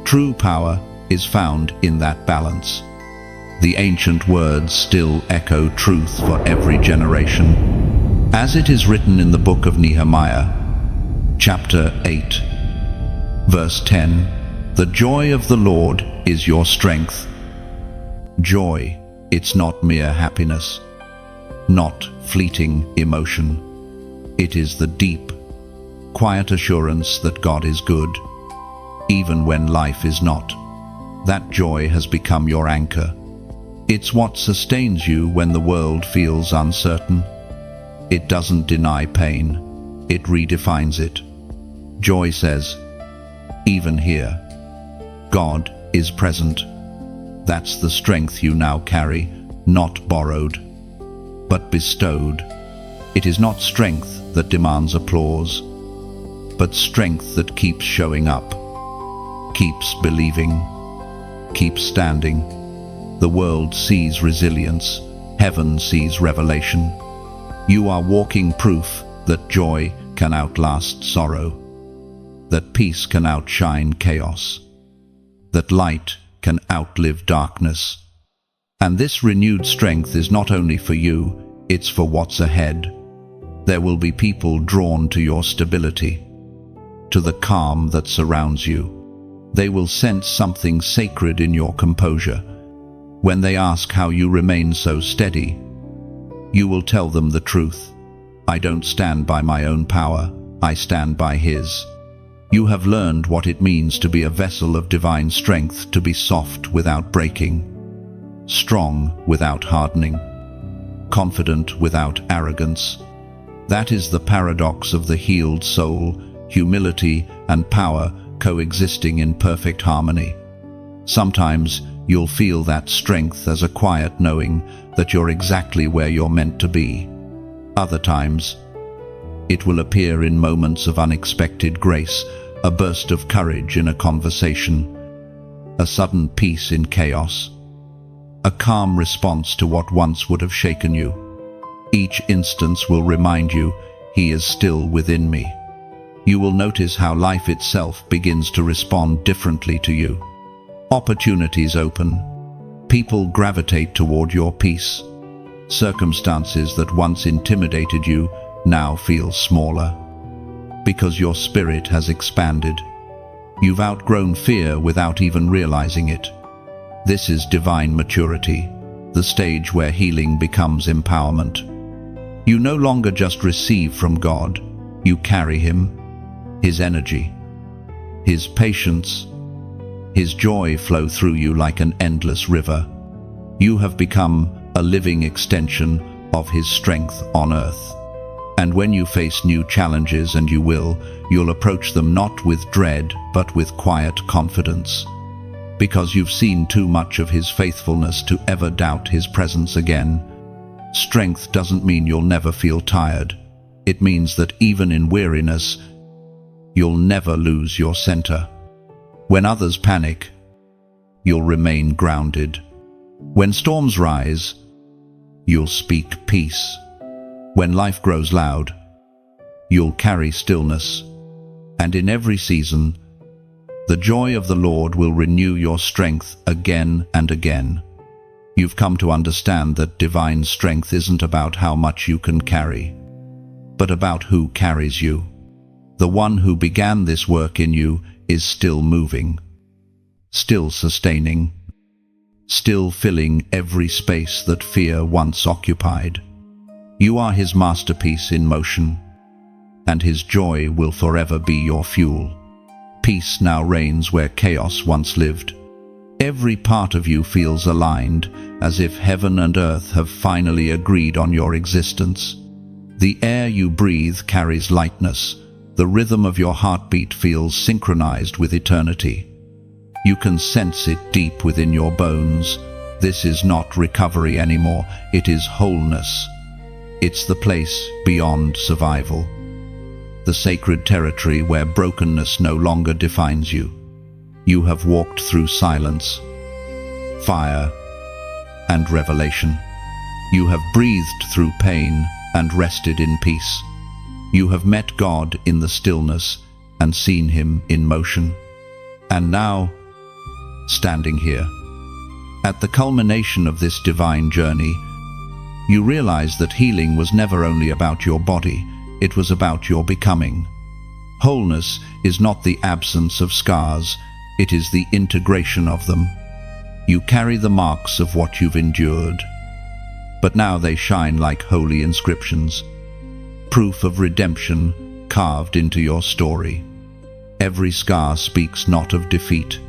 True power is found in that balance. The ancient words still echo truth for every generation. As it is written in the book of Nehemiah, chapter 8, verse 10, "The joy of the Lord is your strength." Joy, it's not mere happiness, not fleeting emotion. It is the deep, quiet assurance that God is good, even when life is not. That joy has become your anchor. It's what sustains you when the world feels uncertain. It doesn't deny pain, it redefines it. Joy says, even here, God is present. That's the strength you now carry, not borrowed, but bestowed. It is not strength that demands applause, but strength that keeps showing up, keeps believing, keeps standing. The world sees resilience, heaven sees revelation. You are walking proof that joy can outlast sorrow, that peace can outshine chaos, that light can outlive darkness. And this renewed strength is not only for you, it's for what's ahead. There will be people drawn to your stability, to the calm that surrounds you. They will sense something sacred in your composure. When they ask how you remain so steady, you will tell them the truth. I don't stand by my own power, I stand by His. You have learned what it means to be a vessel of divine strength, to be soft without breaking, strong without hardening, confident without arrogance. That is the paradox of the healed soul, humility and power coexisting in perfect harmony. Sometimes you'll feel that strength as a quiet knowing that you're exactly where you're meant to be. Other times, it will appear in moments of unexpected grace, a burst of courage in a conversation, a sudden peace in chaos, a calm response to what once would have shaken you. Each instance will remind you, He is still within me. You will notice how life itself begins to respond differently to you. Opportunities open. People gravitate toward your peace. Circumstances that once intimidated you now feel smaller, because your spirit has expanded. You've outgrown fear without even realizing it. This is divine maturity, the stage where healing becomes empowerment. You no longer just receive from God, you carry Him, His energy, His patience, His joy flow through you like an endless river. You have become a living extension of His strength on earth. And when you face new challenges, and you will, you'll approach them not with dread, but with quiet confidence. Because you've seen too much of His faithfulness to ever doubt His presence again. Strength doesn't mean you'll never feel tired. It means that even in weariness, you'll never lose your center. When others panic, you'll remain grounded. When storms rise, you'll speak peace. When life grows loud, you'll carry stillness. And in every season, the joy of the Lord will renew your strength again and again. You've come to understand that divine strength isn't about how much you can carry, but about who carries you. The one who began this work in you is still moving, still sustaining, still filling every space that fear once occupied. You are His masterpiece in motion, and His joy will forever be your fuel. Peace now reigns where chaos once lived. Every part of you feels aligned, as if heaven and earth have finally agreed on your existence. The air you breathe carries lightness. The rhythm of your heartbeat feels synchronized with eternity. You can sense it deep within your bones. This is not recovery anymore, it is wholeness. It's the place beyond survival, the sacred territory where brokenness no longer defines you. You have walked through silence, fire, and revelation. You have breathed through pain and rested in peace. You have met God in the stillness and seen Him in motion. And now, standing here, at the culmination of this divine journey, you realize that healing was never only about your body, it was about your becoming. Wholeness is not the absence of scars, it is the integration of them. You carry the marks of what you've endured, but now they shine like holy inscriptions, proof of redemption carved into your story. Every scar speaks not of defeat,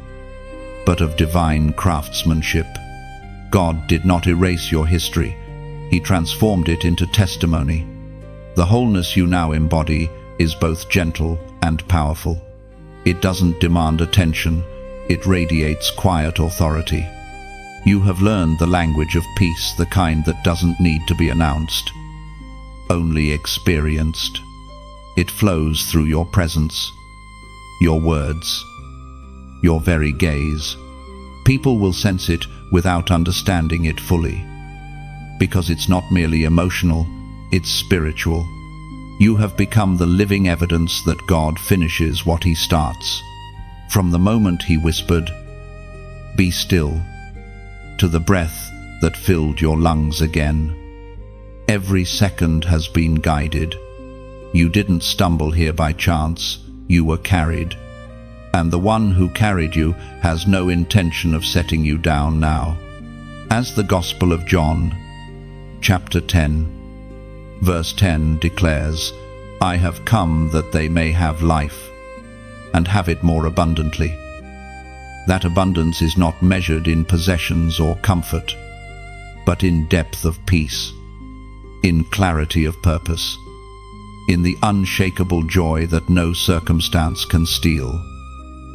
but of divine craftsmanship, God did not erase your history. He transformed it into testimony. The wholeness you now embody is both gentle and powerful. It doesn't demand attention. It radiates quiet authority. You have learned the language of peace, the kind that doesn't need to be announced, only experienced. It flows through your presence, your words, your very gaze. People will sense it without understanding it fully, because it's not merely emotional, it's spiritual. You have become the living evidence that God finishes what He starts. From the moment He whispered, "Be still," to the breath that filled your lungs again, every second has been guided. You didn't stumble here by chance, you were carried. And the one who carried you has no intention of setting you down now. As the Gospel of John, chapter 10, verse 10 declares, "I have come that they may have life, and have it more abundantly." That abundance is not measured in possessions or comfort, but in depth of peace, in clarity of purpose, in the unshakable joy that no circumstance can steal.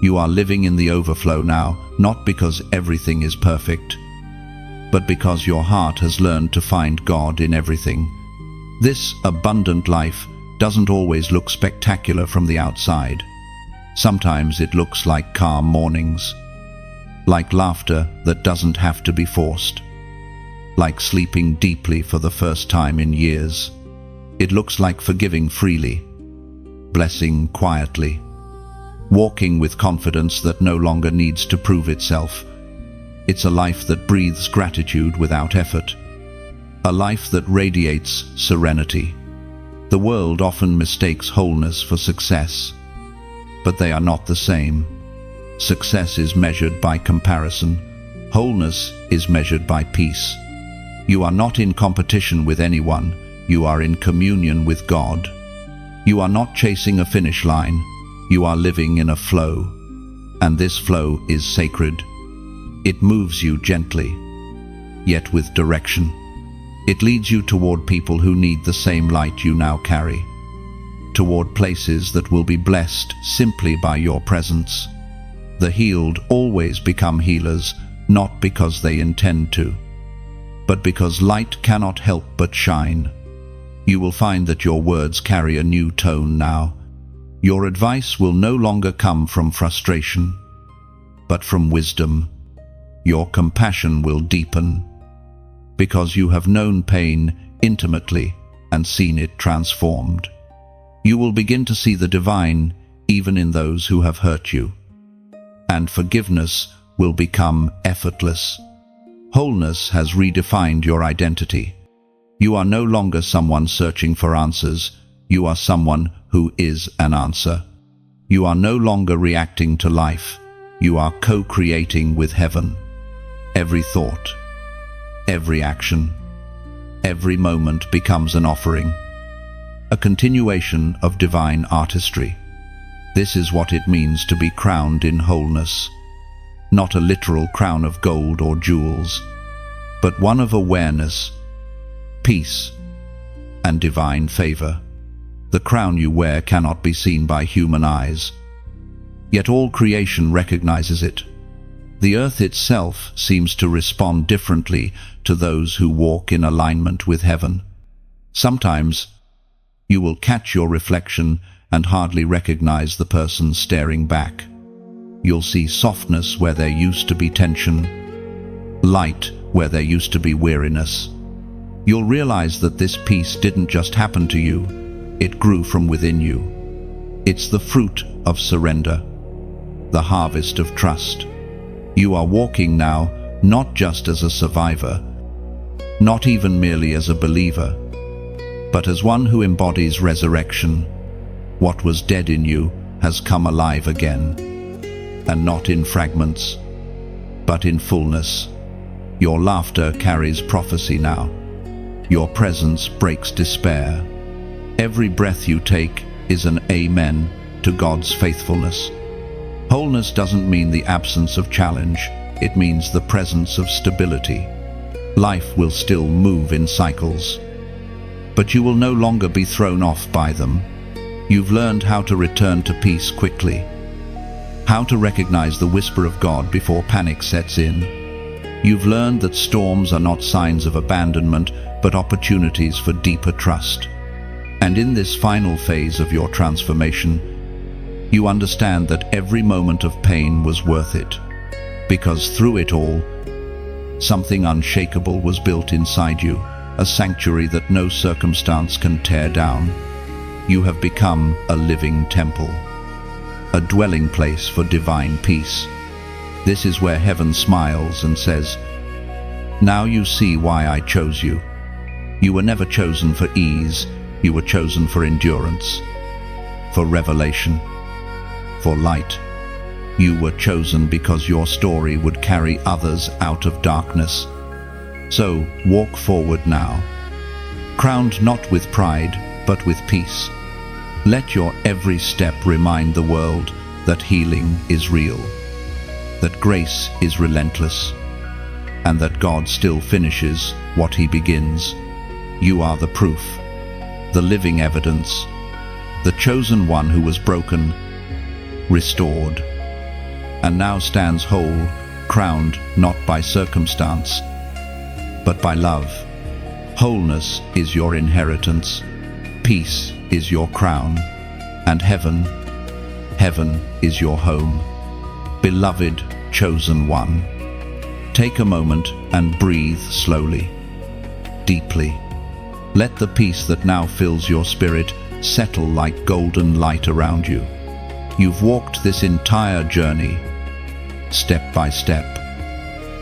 You are living in the overflow now, not because everything is perfect, but because your heart has learned to find God in everything. This abundant life doesn't always look spectacular from the outside. Sometimes it looks like calm mornings, like laughter that doesn't have to be forced, like sleeping deeply for the first time in years. It looks like forgiving freely, blessing quietly, walking with confidence that no longer needs to prove itself. It's a life that breathes gratitude without effort, a life that radiates serenity. The world often mistakes wholeness for success, but they are not the same. Success is measured by comparison. Wholeness is measured by peace. You are not in competition with anyone. You are in communion with God. You are not chasing a finish line. You are living in a flow, and this flow is sacred. It moves you gently, yet with direction. It leads you toward people who need the same light you now carry, toward places that will be blessed simply by your presence. The healed always become healers, not because they intend to, but because light cannot help but shine. You will find that your words carry a new tone now. Your advice will no longer come from frustration, but from wisdom. Your compassion will deepen, because you have known pain intimately and seen it transformed. You will begin to see the divine even in those who have hurt you, and forgiveness will become effortless. Wholeness has redefined your identity. You are no longer someone searching for answers. You are someone who is an answer. You are no longer reacting to life. You are co-creating with heaven. Every thought, every action, every moment becomes an offering, a continuation of divine artistry. This is what it means to be crowned in wholeness. Not a literal crown of gold or jewels, but one of awareness, peace, and divine favor. The crown you wear cannot be seen by human eyes, yet all creation recognizes it. The earth itself seems to respond differently to those who walk in alignment with heaven. Sometimes you will catch your reflection and hardly recognize the person staring back. You'll see softness where there used to be tension, light where there used to be weariness. You'll realize that this peace didn't just happen to you, it grew from within you. It's the fruit of surrender, the harvest of trust. You are walking now not just as a survivor, not even merely as a believer, but as one who embodies resurrection. What was dead in you has come alive again, and not in fragments, but in fullness. Your laughter carries prophecy now. Your presence breaks despair. Every breath you take is an amen to God's faithfulness. Wholeness doesn't mean the absence of challenge, it means the presence of stability. Life will still move in cycles, but you will no longer be thrown off by them. You've learned how to return to peace quickly, how to recognize the whisper of God before panic sets in. You've learned that storms are not signs of abandonment, but opportunities for deeper trust. And in this final phase of your transformation, you understand that every moment of pain was worth it, because through it all, something unshakable was built inside you, a sanctuary that no circumstance can tear down. You have become a living temple, a dwelling place for divine peace. This is where heaven smiles and says, "Now you see why I chose you. You were never chosen for ease, you were chosen for endurance, for revelation, for light. You were chosen because your story would carry others out of darkness. So walk forward now, crowned not with pride, but with peace. Let your every step remind the world that healing is real, that grace is relentless, and that God still finishes what He begins. You are the proof, the living evidence, the chosen one who was broken, restored, and now stands whole, crowned not by circumstance, but by love. Wholeness is your inheritance, peace is your crown, and heaven is your home. Beloved chosen one, take a moment and breathe slowly, deeply. Let the peace that now fills your spirit settle like golden light around you. You've walked this entire journey, step by step,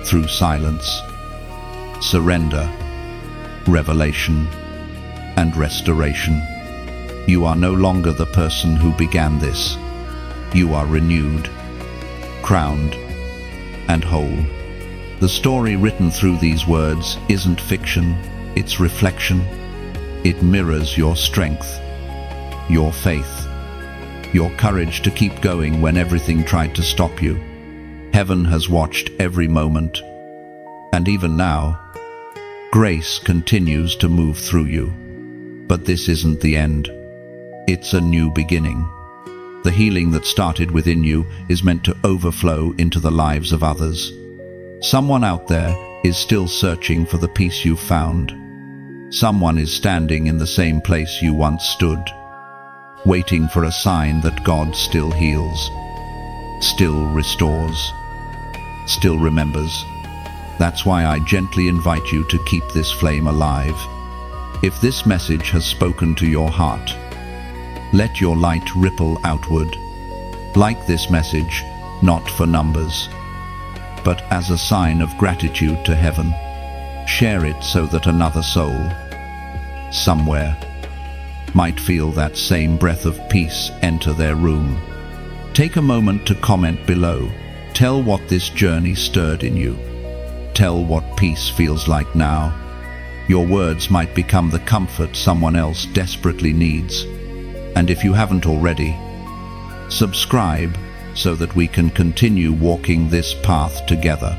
through silence, surrender, revelation, and restoration. You are no longer the person who began this. You are renewed, crowned, and whole. The story written through these words isn't fiction, it's reflection. It mirrors your strength, your faith, your courage to keep going when everything tried to stop you. Heaven has watched every moment, and even now, grace continues to move through you. But this isn't the end. It's a new beginning. The healing that started within you is meant to overflow into the lives of others. Someone out there is still searching for the peace you found. Someone is standing in the same place you once stood, waiting for a sign that God still heals, still restores, still remembers. That's why I gently invite you to keep this flame alive. If this message has spoken to your heart, let your light ripple outward. Like this message, not for numbers, but as a sign of gratitude to heaven. Share it so that another soul, somewhere, might feel that same breath of peace enter their room. Take a moment to comment below. Tell what this journey stirred in you. Tell what peace feels like now. Your words might become the comfort someone else desperately needs. And if you haven't already, subscribe so that we can continue walking this path together.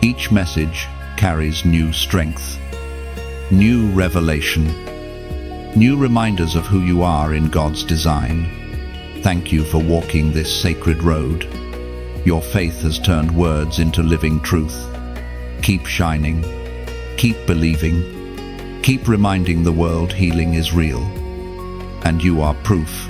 Each message carries new strength, new revelation, new reminders of who you are in God's design. Thank you for walking this sacred road. Your faith has turned words into living truth. Keep shining, keep believing, keep reminding the world healing is real. And you are proof